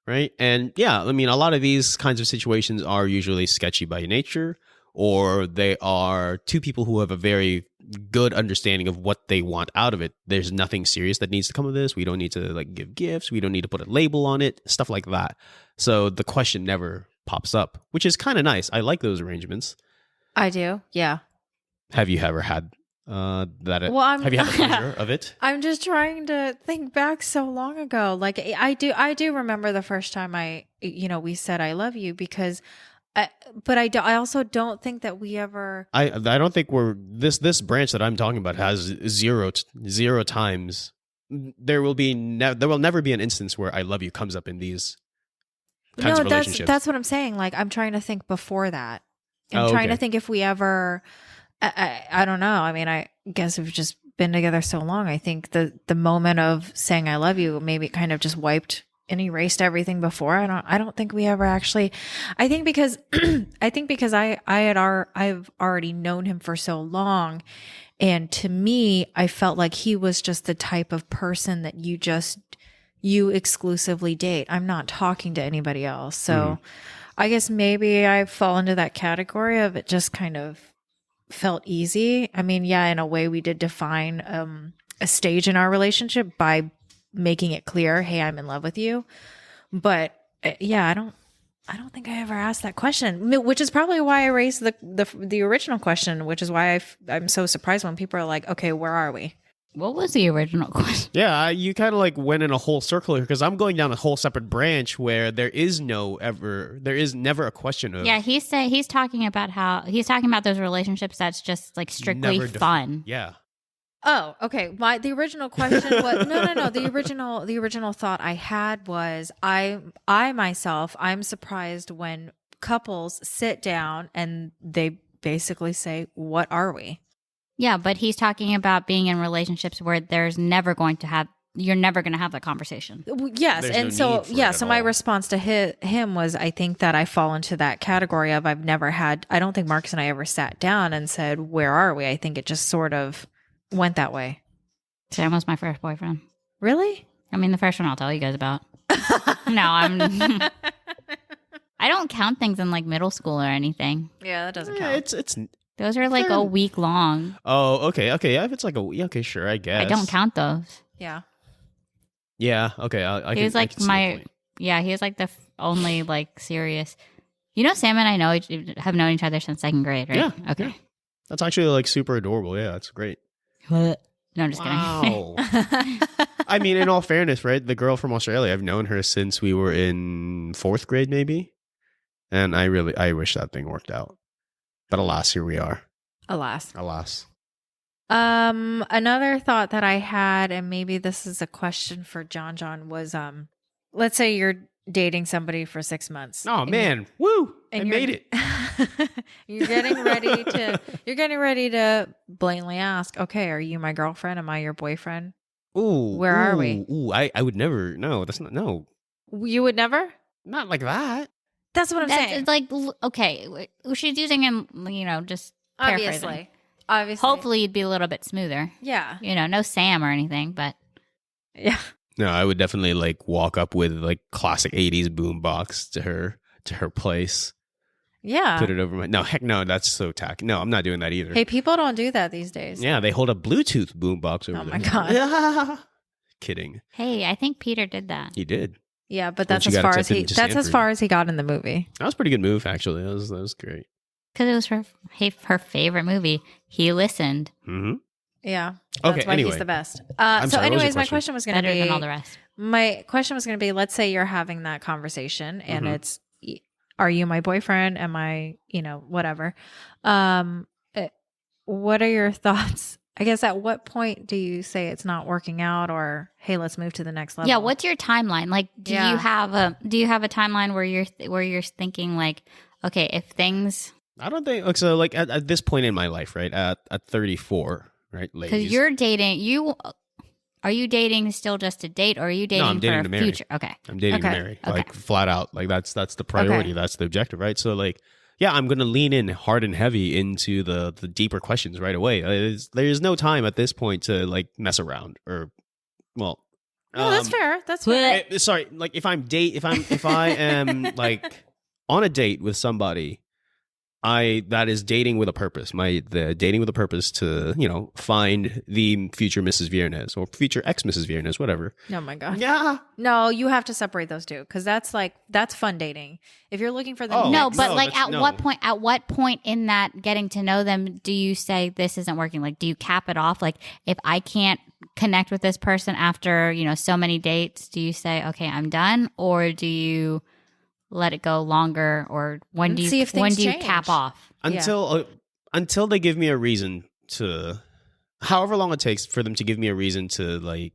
Right. And yeah, I mean, a lot of these kinds of situations are usually sketchy by nature, or they are two people who have a very good understanding of what they want out of it. There's nothing serious that needs to come of this. We don't need to like give gifts. We don't need to put a label on it, stuff like that. So the question never pops up, which is kind of nice. I like those arrangements. I do. Yeah. Have you ever had that? Well, have you had the pleasure of it? I'm just trying to think back so long ago. Like I do remember the first time we said I love you because, but I also don't think that we ever. I don't think this branch that I'm talking about has zero times. There will never be an instance where I love you comes up in these kinds of relationships. That's what I'm saying. Like I'm trying to think before that. I'm Oh, trying to okay. think if we ever. I don't know. I mean, I guess we've just been together so long. I think the moment of saying I love you maybe kind of just wiped and erased everything before. I don't think we ever actually. I think because I've already known him for so long, and to me, I felt like he was just the type of person that you exclusively date. I'm not talking to anybody else, so. I guess maybe I fall into that category of it just kind of felt easy. I mean, yeah, in a way we did define a stage in our relationship by making it clear, hey, I'm in love with you. But yeah, I don't think I ever asked that question, which is probably why I raised the original question, which is why I'm so surprised when people are like, okay, where are we? What was the original question? Yeah, you kind of like went in a whole circle here because I'm going down a whole separate branch where there is never a question of. Yeah, he's talking about those relationships that's just like strictly fun. Yeah. Oh, okay. The original question was no. The original thought I had was I myself, I'm surprised when couples sit down and they basically say, "What are we?" Yeah, but he's talking about being in relationships where you're never going to have that conversation. Yes, There's and no so need for yeah, it so at my all. response to him was, I think that I fall into that category of I don't think Marcus and I ever sat down and said, "Where are we?" I think it just sort of went that way. Sam was my first boyfriend. Really? I mean, the first one I'll tell you guys about. No, I don't count things in like middle school or anything. Yeah, that doesn't Yeah, count. it's. Those are like a week long. Oh, okay. Yeah, if it's like okay, sure, I guess. I don't count those. Yeah. Yeah. Okay. He was like he was like the only like serious. You know, Sam and I have known each other since second grade, right? Yeah. Okay. Yeah. That's actually like super adorable. Yeah, that's great. What? No, I'm just kidding. Wow. I mean, in all fairness, right? The girl from Australia, I've known her since we were in 4th grade, maybe. And I wish that thing worked out. But alas, here we are. Alas. Another thought that I had, and maybe this is a question for John, was let's say you're dating somebody for 6 months. Oh man, woo! I and made it. You're getting ready to blatantly ask, okay, are you my girlfriend? Am I your boyfriend? Ooh, Where are we? Ooh, I would never. No, that's not. No, You would never? not like that. That's what I'm saying. That's like, okay, she's using him, just paraphrasing. Obviously. Hopefully it'd be a little bit smoother. Yeah. No Sam or anything, but Yeah. No, I would definitely like walk up with like classic 80s boombox to her place. Yeah. Put it over my. No, heck no, that's so tacky. No, I'm not doing that either. Hey, people don't do that these days. Yeah, they hold a Bluetooth boombox over Oh there. my God. Kidding. hey, I think Peter did that. He did. Yeah, but Once that's you as got far as accepted he into that's as Stanford. far as he got in the movie. That was a pretty good move, actually. That was great. Because it was her favorite movie. He listened. Mm-hmm. Yeah. That's Okay, why anyway. he's the best. I'm So sorry, what was your anyways, my question? question was going to Better be than all the rest. My question was going to be, let's say you're having that conversation and Mhm. it's, are you my boyfriend? Am I, whatever. What are your thoughts? I guess at what point do you say it's not working out, or hey, let's move to the next level? Yeah, what's your timeline? Like, do you have a timeline where you're thinking like, okay, if things, I don't think so. Like at this point in my life, right at 34, right, ladies. because you're dating, are you dating still just to date, or are you dating I'm dating for to a marry. future? Okay, I'm dating to Okay. marry, Okay. like flat out. Like that's the priority. Okay. That's the objective, right? So like, yeah, I'm gonna lean in hard and heavy into the deeper questions right away. There's no time at this point to like mess around or, well. No, that's fair. That's fair. Sorry, like if I am like on a date with somebody, that is dating with a purpose. The dating with a purpose to find the future Mrs. Viernes or future ex Mrs. Viernes, whatever. Oh my God. Yeah. No, you have to separate those two, because that's fun dating. If you're looking for the Oh, no, next, but no, like that's- at what point in that getting to know them do you say this isn't working? Like, do you cap it off? Like, if I can't connect with this person after so many dates, do you say, okay, I'm done, or do you let it go longer, or when And do see you if things cap change. off? Until they give me a reason to, however long it takes for them to give me a reason to like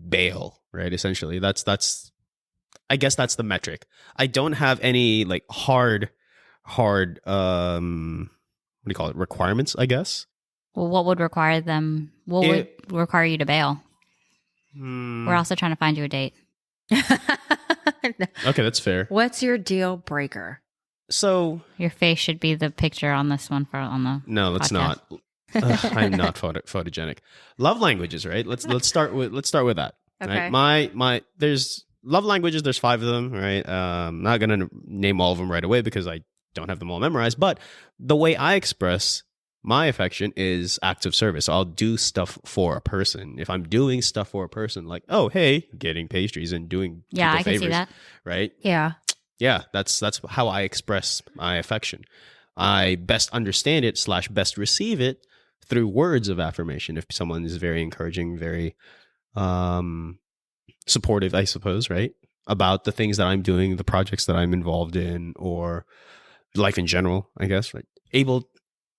bail, right? Essentially, I guess that's the metric. I don't have any like hard what do you call it, requirements, I guess. Well, what would require them? What would require you to bail? We're also trying to find you a date. Okay, that's fair. What's your deal breaker? So Your face should be the picture on this one on the. no, let's podcast. not. I'm not photogenic. Love languages, right? Let's start with that. Okay. Right? My there's love languages, there's 5 of them, right? Not going to name all of them right away because I don't have them all memorized. But the way I express my affection is acts of service. I'll do stuff for a person. If I'm doing stuff for a person, like, oh, hey, getting pastries and doing Yeah, people I can see favors, that. right? Yeah. Yeah, that's how I express my affection. I best understand it / best receive it through words of affirmation. If someone is very encouraging, very supportive, I suppose, right? About the things that I'm doing, the projects that I'm involved in, or life in general, I guess, right?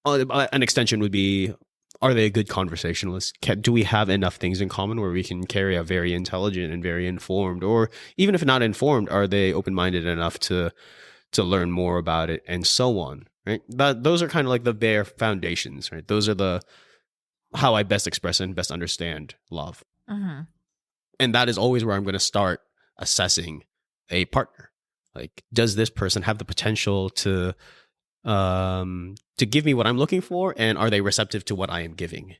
An extension would be, are they a good conversationalist? Do we have enough things in common where we can carry a very intelligent and very informed, or even if not informed, are they open-minded enough to learn more about it, and so on, right? Those are kind of like the bare foundations, right? Those are the how I best express and best understand love. Mm-hmm. And that is always where I'm going to start assessing a partner. Like, does this person have the potential to give me what I'm looking for, and are they receptive to what I am giving,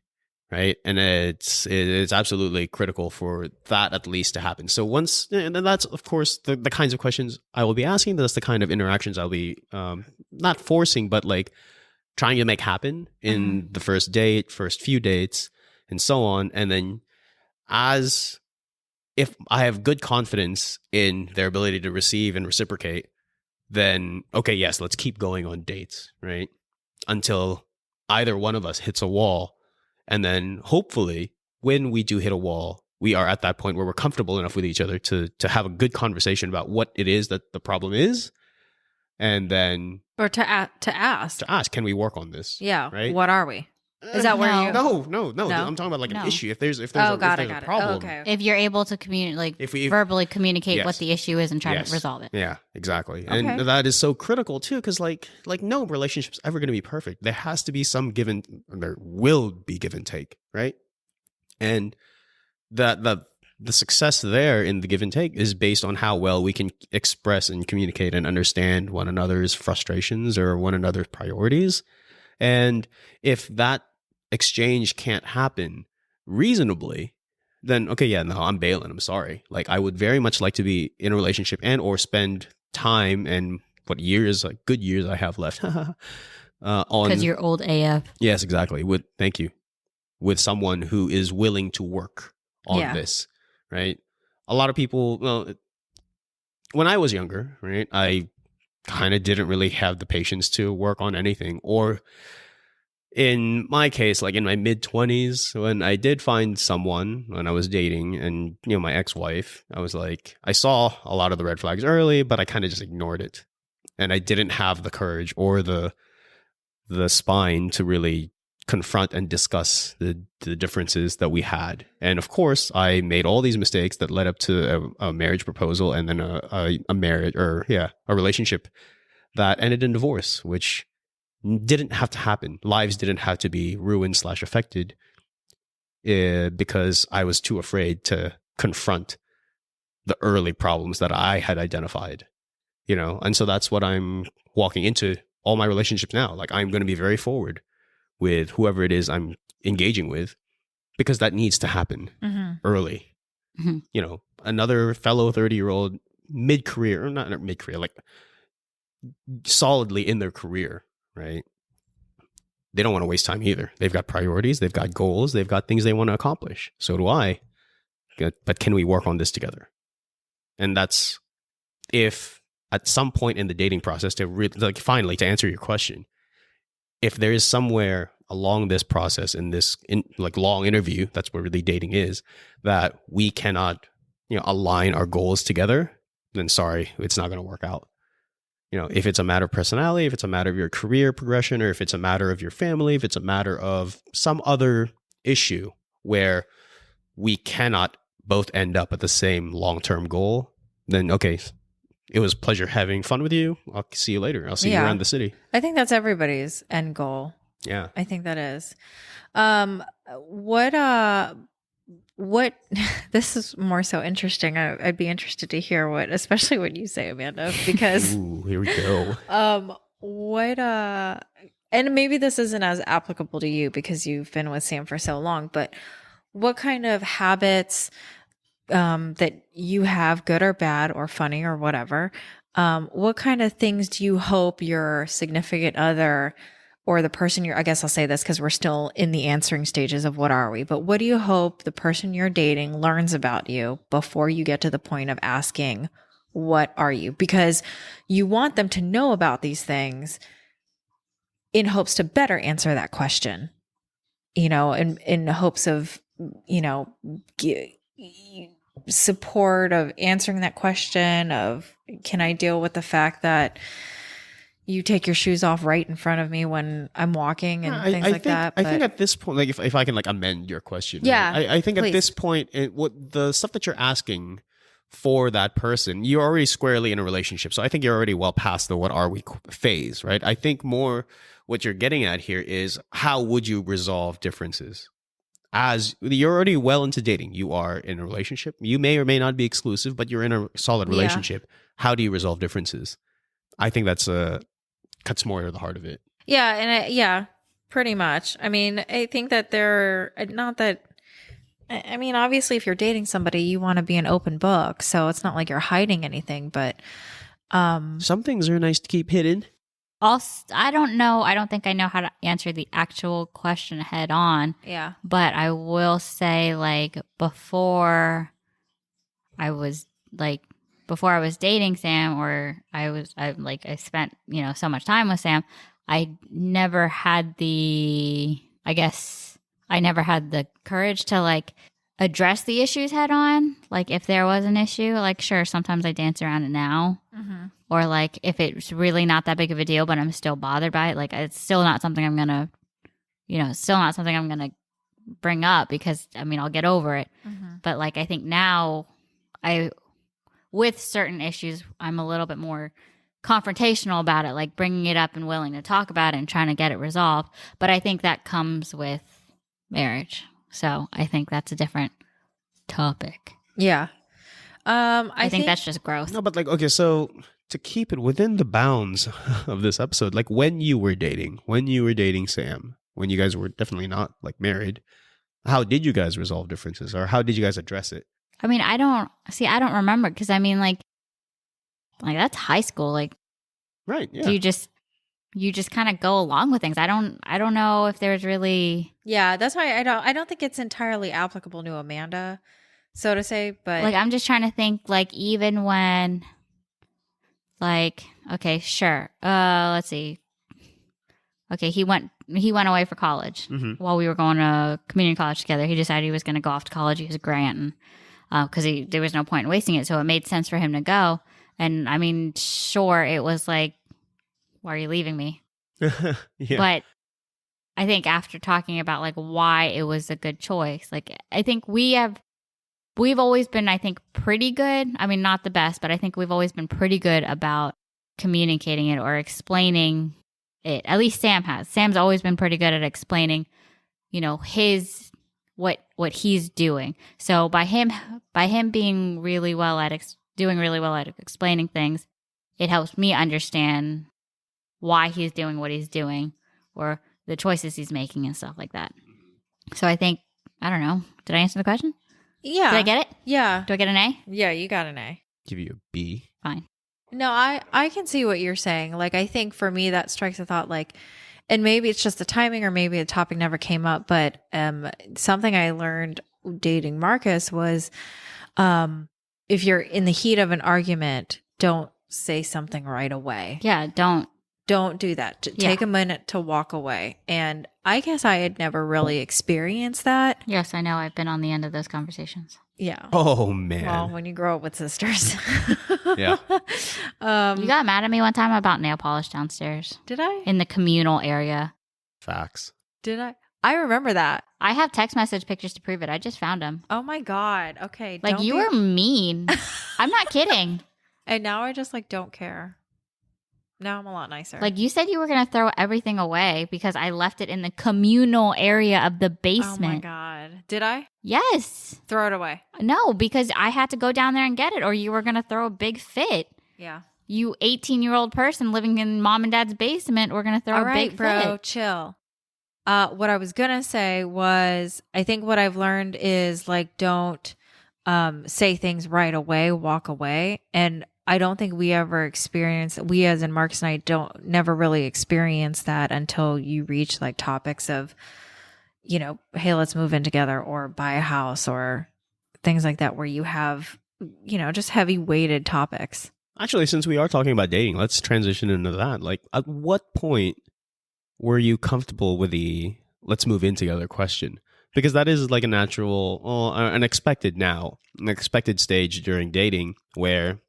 right? And it's absolutely critical for that at least to happen. So once, and then that's of course the kinds of questions I will be asking. That's the kind of interactions I'll be not forcing, but like trying to make happen in the first date, first few dates, and so on. And then if I have good confidence in their ability to receive and reciprocate, then okay, yes, let's keep going on dates, right? Until either one of us hits a wall. And then hopefully when we do hit a wall, we are at that point where we're comfortable enough with each other to have a good conversation about what it is that the problem is. And then Or to ask, can we work on this? Yeah. Right. What are we? Is that where No. you? No. I'm talking about like No. an issue. If there's Oh, a got if there's it. a problem. Okay. If you're able to communicate, If we verbally communicate Yes. what the issue is and try Yes. to resolve it. Yeah, exactly. Okay. And that is so critical too, because like no relationship's ever going to be perfect. There has to be some there will be give and take, right? And the success there in the give and take is based on how well we can express and communicate and understand one another's frustrations or one another's priorities. And if that exchange can't happen reasonably, then okay, yeah, no, I'm bailing. I'm sorry. Like, I would very much like to be in a relationship and or spend time and what years, like good years I have left on. Because you're old AF. Yes, exactly. Thank you. With someone who is willing to work on Yeah. this, right? A lot of people, well, when I was younger, right, I kind of didn't really have the patience to work on anything. Or in my case, like in my mid-20s, when I did find someone when I was dating and, my ex-wife, I was like, I saw a lot of the red flags early, but I kind of just ignored it. And I didn't have the courage or the spine to really confront and discuss the differences that we had. And of course, I made all these mistakes that led up to a marriage proposal and then a marriage a relationship that ended in divorce, which didn't have to happen. Lives didn't have to be ruined / affected because I was too afraid to confront the early problems that I had identified, And so that's what I'm walking into all my relationships now. Like, I'm going to be very forward with whoever it is I'm engaging with, because that needs to happen early. Mhm. Another fellow 30-year-old mid-career, or not mid-career, like solidly in their career, right? They don't want to waste time either. They've got priorities, they've got goals, they've got things they want to accomplish. So do I. But can we work on this together? And that's if at some point in the dating process, finally, to answer your question, if there is somewhere along this process in long interview, that's what really dating is, that we cannot, align our goals together, then sorry, it's not going to work out. If it's a matter of personality, if it's a matter of your career progression, or if it's a matter of your family, if it's a matter of some other issue where we cannot both end up at the same long-term goal, then okay, it was a pleasure having fun with you. I'll see you later. I'll see you around the city. I think that's everybody's end goal. Yeah. I think that is. What this is more so interesting. I'd be interested to hear especially what you say, Amanda, because Ooh, here we go. And maybe this isn't as applicable to you because you've been with Sam for so long, but what kind of habits that you have, good or bad or funny or whatever, what kind of things do you hope your significant other or the person I guess I'll say this because we're still in the answering stages of what are we, but what do you hope the person you're dating learns about you before you get to the point of asking, what are you? Because you want them to know about these things in hopes to better answer that question, in hopes of, support of answering that question of, can I deal with the fact that you take your shoes off right in front of me when I'm walking and things like that. I think at this point, like if I can like amend your question, yeah, right? I think please. At this point, what the stuff that you're asking for that person, you're already squarely in a relationship. So I think you're already well past the what are we phase, right? I think more what you're getting at here is how would you resolve differences? As you're already well into dating, you are in a relationship. You may or may not be exclusive, but you're in a solid relationship. Yeah. How do you resolve differences? I think that's cuts more to the heart of it. Yeah, and pretty much. I mean, I think that obviously if you're dating somebody, you want to be an open book. So it's not like you're hiding anything, but some things are nice to keep hidden. Also, I don't know. I don't think I know how to answer the actual question head on. Yeah. But I will say, like, before I was dating Sam, or I spent, so much time with Sam, I never had the courage to like address the issues head on. Like if there was an issue, like sure, sometimes I dance around it now. Mm-hmm. Or like if it's really not that big of a deal, but I'm still bothered by it, like it's still not something I'm gonna bring up because I'll get over it. Mm-hmm. But like I think now with certain issues, I'm a little bit more confrontational about it, like bringing it up and willing to talk about it and trying to get it resolved. But I think that comes with marriage. So I think that's a different topic. Yeah. I think that's just growth. No, but like, okay, so to keep it within the bounds of this episode, like when you were dating Sam, when you guys were definitely not like married, how did you guys resolve differences or how did you guys address it? I don't remember because like that's high school. Like, right. Yeah. You just kind of go along with things. I don't know if there's really. Yeah. That's why I don't think it's entirely applicable to Amanda, so to say, but like, I'm just trying to think like, even when like, okay, sure. Let's see. Okay. He went away for college while we were going to community college together. He decided he was going to go off to college. He was a grant and because there was no point in wasting it. So it made sense for him to go. And sure, it was like, why are you leaving me? Yeah. But I think after talking about like why it was a good choice, like I think we've always been, I think, pretty good. Not the best, but I think we've always been pretty good about communicating it or explaining it. At least Sam has. Sam's always been pretty good at explaining, what he's doing. So by him being really well at doing really well at explaining things, it helps me understand why he's doing what he's doing or the choices he's making and stuff like that. So I think, I don't know. Did I answer the question? Yeah. Did I get it? Yeah. Do I get an A? Yeah, you got an A. Give you a B. Fine. No, I can see what you're saying. Like, I think for me, that strikes a thought, like, and maybe it's just the timing or maybe the topic never came up, but something I learned dating Marcus was if you're in the heat of an argument, don't say something right away. Yeah, don't do that. Take a minute to walk away. And I guess I had never really experienced that. Yes, I know. I've been on the end of those conversations. Yeah. Oh, man. Well, when you grow up with sisters. Yeah. You got mad at me one time about nail polish downstairs. Did I? In the communal area. Facts. Did I? I remember that. I have text message pictures to prove it. I just found them. Oh my God. Okay. Like, you were mean. I'm not kidding. And now I just don't care. Now I'm a lot nicer. Like, you said you were going to throw everything away because I left it in the communal area of the basement. Oh my God. Did I? Yes. Throw it away. No, because I had to go down there and get it or you were going to throw a big fit. Yeah. You 18-year-old person living in mom and dad's basement were going to throw a big fit. All right, bro, chill. What I was going to say was, I think what I've learned is don't say things right away, walk away. And I don't think we ever experience, we as in Marcus and I don't never really experience that until you reach like topics of, you know, hey, let's move in together or buy a house or things like that, where you have, you know, just heavy weighted topics. Actually, since we are talking about dating, let's transition into that. Like, at what point were you comfortable with the let's move in together question? Because that is like a natural, an expected stage during dating where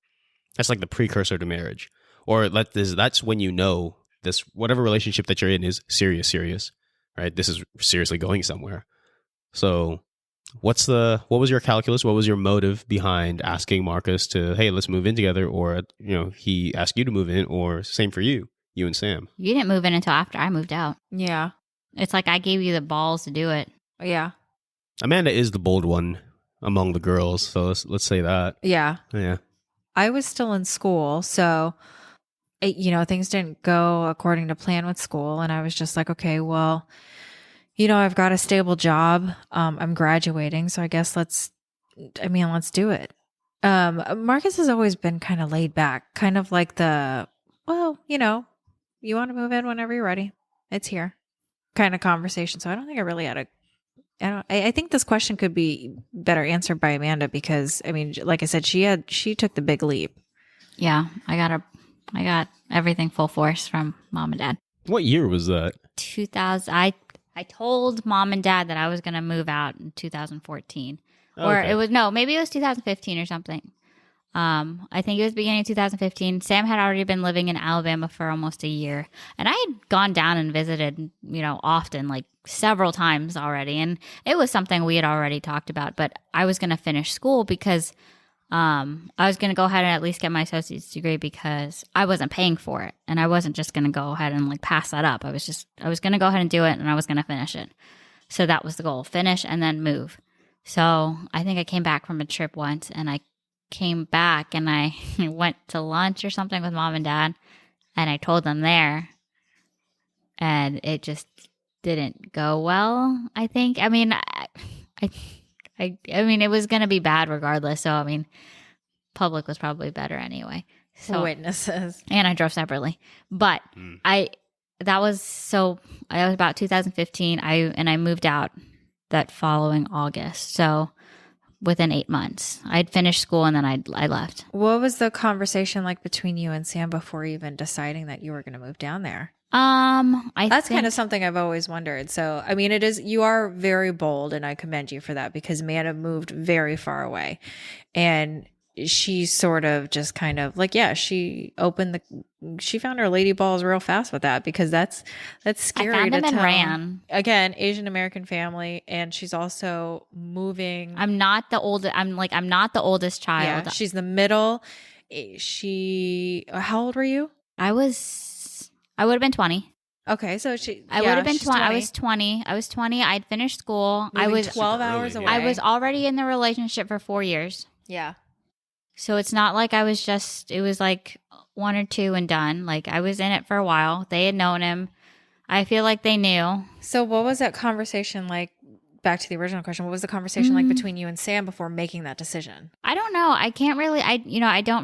that's like the precursor to marriage. Or that's when you know this, whatever relationship that you're in is serious, right? This is seriously going somewhere. So what was your calculus? What was your motive behind asking Marcus to, hey, let's move in together? Or, you know, he asked you to move in, or same for you and Sam. You didn't move in until after I moved out. Yeah. It's like I gave you the balls to do it. Yeah. Amanda is the bold one among the girls. So let's say that. Yeah. Yeah. I was still in school. So, you know, things didn't go according to plan with school. And I was just like, okay, well, you know, I've got a stable job. I'm graduating. So I guess let's do it. Marcus has always been kind of laid back, kind of like well, you know, you want to move in whenever you're ready. It's here kind of conversation. So I don't think I really had I think this question could be better answered by Amanda because, I mean, like I said, she took the big leap. Yeah, I got everything full force from mom and dad. What year was that? 2000. I told mom and dad that I was going to move out in 2014, or Okay. maybe it was 2015 or something. I think it was beginning of 2015. Sam had already been living in Alabama for almost a year, and I had gone down and visited, you know, often, like several times already, and it was something we had already talked about. But I was going to finish school because I was going to go ahead and at least get my associate's degree because I wasn't paying for it, and I wasn't just going to go ahead and like pass that up. I was going to go ahead and do it, and I was going to finish it. So that was the goal: finish and then move. So I think I came back from a trip once, and I came back and I went to lunch or something with mom and dad, and I told them there, and it just didn't go well. I think. I mean, I mean, it was going to be bad regardless. So I mean, public was probably better anyway. So Witnesses. and I drove separately, but that was about 2015. I moved out that following August. So within 8 months, I'd finished school and then I left. What was the conversation like between you and Sam before even deciding that you were going to move down there? That's kind of something I've always wondered. So, I mean, you are very bold and I commend you for that because Amanda moved very far away and she sort of just kind of like, yeah, she found her lady balls real fast with that because that's scary. I found to them and tell. ran. Again, Asian American family, and she's also moving. I'm not the oldest. I'm not the oldest child. Yeah, she's the middle. How old were you? I would have been 20. Okay, so I would have been 20. I was 20. I'd finished school. Moving I was 12 hours away. I was already in the relationship for 4 years. Yeah. So it's not like it was like 1 or 2 and done. Like I was in it for a while. They had known him. I feel like they knew. So what was that conversation like? Back to the original question. What was the conversation like between you and Sam before making that decision? I don't know. I don't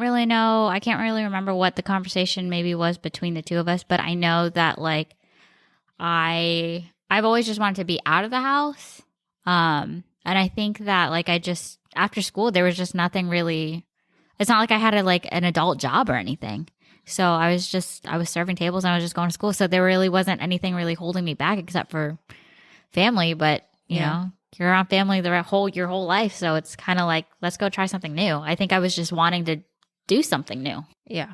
really know. I can't really remember what the conversation maybe was between the two of us, but I know that like I've always just wanted to be out of the house. And I think that like after school there was just nothing really. It's not like I had an adult job or anything. So I was serving tables and I was just going to school. So there really wasn't anything really holding me back except for family. But, you know, you're around family your whole life. So it's kind of like, let's go try something new. I think I was just wanting to do something new. Yeah.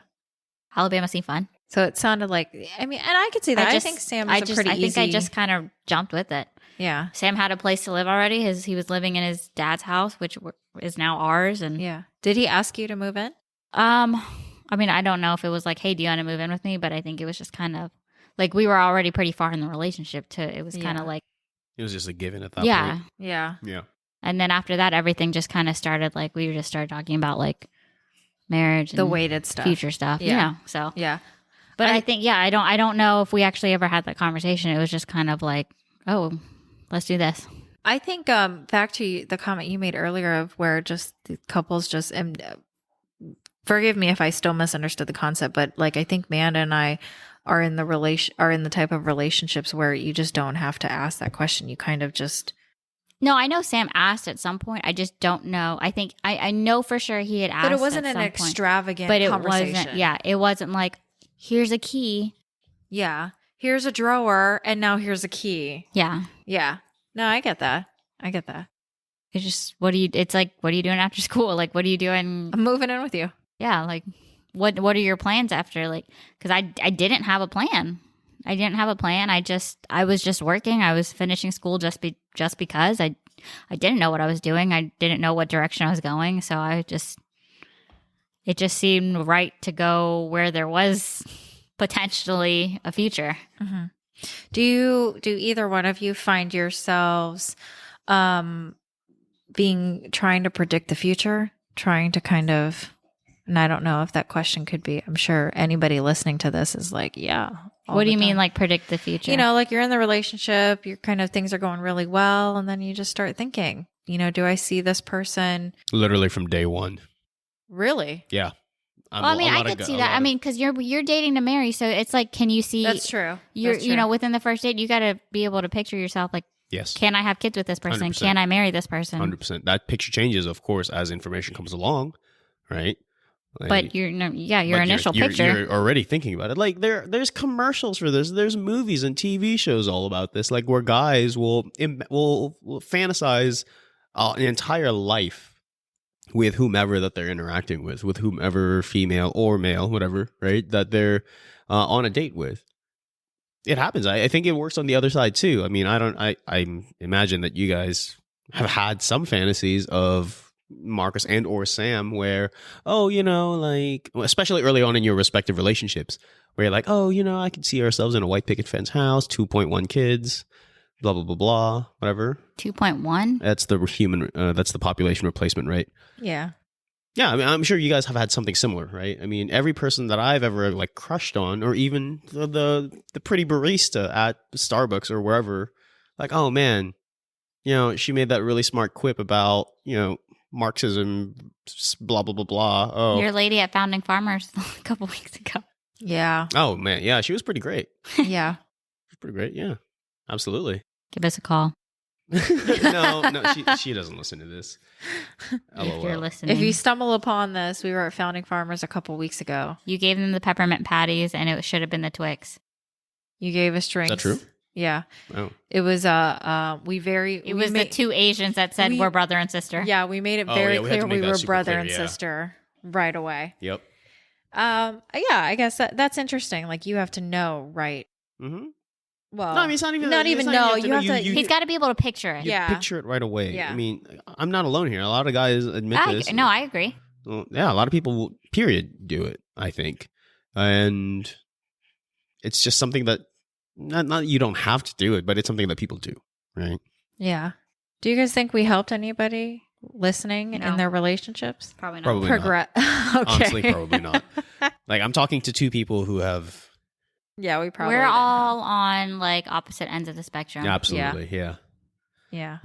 Alabama seemed fun. So it sounded like, I mean, and I could see that. I think Sam is pretty easy. I think I just kind of jumped with it. Yeah. Sam had a place to live already. He was living in his dad's house, which is now ours. And yeah. Did he ask you to move in? I mean, I don't know if it was like, hey, do you want to move in with me? But I think it was just kind of like we were already pretty far in the relationship. It was kind of like. It was just a given at that point. Yeah. Yeah. And then after that, everything just kind of started like we just started talking about like marriage and the weighted stuff, future stuff. Yeah. So. Yeah. But I think, I don't know if we actually ever had that conversation. It was just kind of like, oh, let's do this. I think back to the comment you made earlier of where just the couples just and forgive me if I still misunderstood the concept, but like I think Manda and I are in the type of relationships where you just don't have to ask that question. You kind of just No, I know Sam asked at some point. I just don't know. I think I know for sure he had asked, but it wasn't at an some point. extravagant But it conversation. wasn't. Yeah, it wasn't like here's a key. Yeah. Here's a drawer and now here's a key. Yeah, Yeah. No, I get that. it's just It's like what are you doing after school? Like what are you doing? I'm moving in with you. Yeah, like what are your plans after? Like because I didn't have a plan. I was just working. I was finishing school just because I didn't know what I was doing. I didn't know what direction I was going. So it just seemed right to go where there was potentially a future. Mm-hmm. Do either one of you find yourselves trying to predict the future, trying to kind of, and I don't know if that question could be, I'm sure anybody listening to this is like, yeah. What do you mean, like predict the future? You know, like you're in the relationship, you're kind of, things are going really well. And then you just start thinking, you know, do I see this person? Literally from day one. Really? Yeah. Well, I mean, I could see that. I mean, because you're dating to marry, so it's like, can you see? That's true. You know, within the first date, you got to be able to picture yourself like, yes, can I have kids with this person? 100%. Can I marry this person? 100%. That picture changes, of course, as information comes along, right? Like, but your initial picture. You're already thinking about it. Like there's commercials for this. There's movies and TV shows all about this. Like where guys will fantasize an entire life with whomever that they're interacting with whomever, female or male, whatever, right? That they're on a date with. It happens. I think it works on the other side too. I mean, I imagine that you guys have had some fantasies of Marcus and or Sam where, oh, you know, like, especially early on in your respective relationships, where you're like, oh, you know, I could see ourselves in a white picket fence house, 2.1 kids, blah, blah, blah, blah, whatever. 2.1? That's the population replacement rate. Yeah. Yeah, I mean, I'm sure you guys have had something similar, right? I mean, every person that I've ever like crushed on, or even the pretty barista at Starbucks or wherever, like, oh man, you know, she made that really smart quip about, you know, Marxism, blah, blah, blah, blah. Oh, Your lady at Founding Farmers a couple weeks ago. Yeah. Oh man, yeah, she was pretty great. Yeah. She was pretty great. Yeah, absolutely. Give us a call. no, she doesn't listen to this. If you're listening. If you stumble upon this, we were at Founding Farmers a couple weeks ago. You gave them the peppermint patties, and it should have been the Twix. You gave us drinks. Is that true? Yeah. Oh. It was the two Asians that said we're brother and sister. Yeah, we made it very clear we were brother clear, and sister right away. Yep. Yeah, I guess that's interesting. Like you have to know, right? Mm-hmm. Well, no, I mean, it's not even know. You have to. He's got to be able to picture it. You Yeah. picture it right away. Yeah. I mean, I'm not alone here. A lot of guys admit this. No, I agree. Well, yeah, a lot of people, period, do it, I think. And it's just something that, not you don't have to do it, but it's something that people do, right? Yeah. Do you guys think we helped anybody listening in their relationships? Probably not. Probably not. Okay. Honestly, probably not. Like, I'm talking to two people who have... Yeah, we probably We're didn't all on like opposite ends of the spectrum. Absolutely, yeah. Yeah.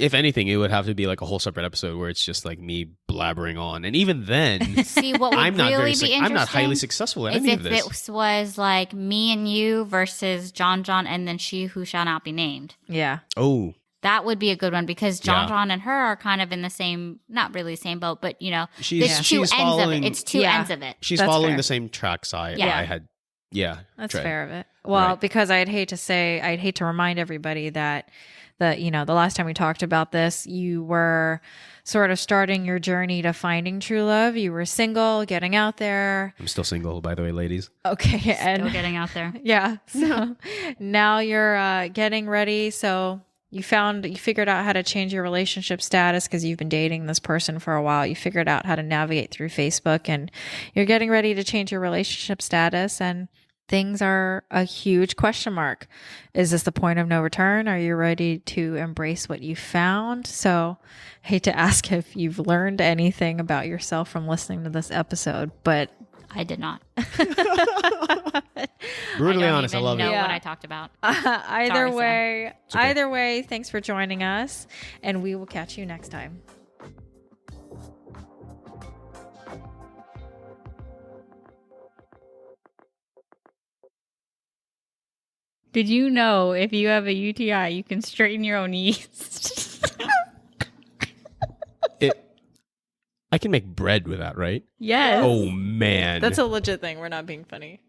If anything, it would have to be like a whole separate episode where it's just like me blabbering on. And even then... See, what would I'm not really be interesting I'm not highly successful at is any if of this. it was like me and you versus John, and then she who shall not be named. Yeah. Oh, That would be a good one because John, Yeah. and her are kind of in the same, not really the same boat, but you know, she's there's two ends of it. following. It's two ends of it. She's That's following fair. the same tracks I had. Yeah, That's Trey. fair of it. Well, Right. because I'd hate to remind everybody that the last time we talked about this, you were sort of starting your journey to finding true love. You were single, getting out there. I'm still single, by the way, ladies. Okay. Still And getting out there. yeah. So now you're getting ready. So you figured out how to change your relationship status because you've been dating this person for a while. You figured out how to navigate through Facebook and you're getting ready to change your relationship status and things are a huge question mark. Is this the point of no return? Are you ready to embrace what you found? So I hate to ask if you've learned anything about yourself from listening to this episode, but I did not. Brutally I don't honest, I even love know it. Yeah. what I talked about. Either Sorry, Sam. way, okay. either way, thanks for joining us, and we will catch you next time. Did you know if you have a UTI, you can straighten your own yeast? I can make bread with that, right? Yes. Oh man. That's a legit thing. We're not being funny.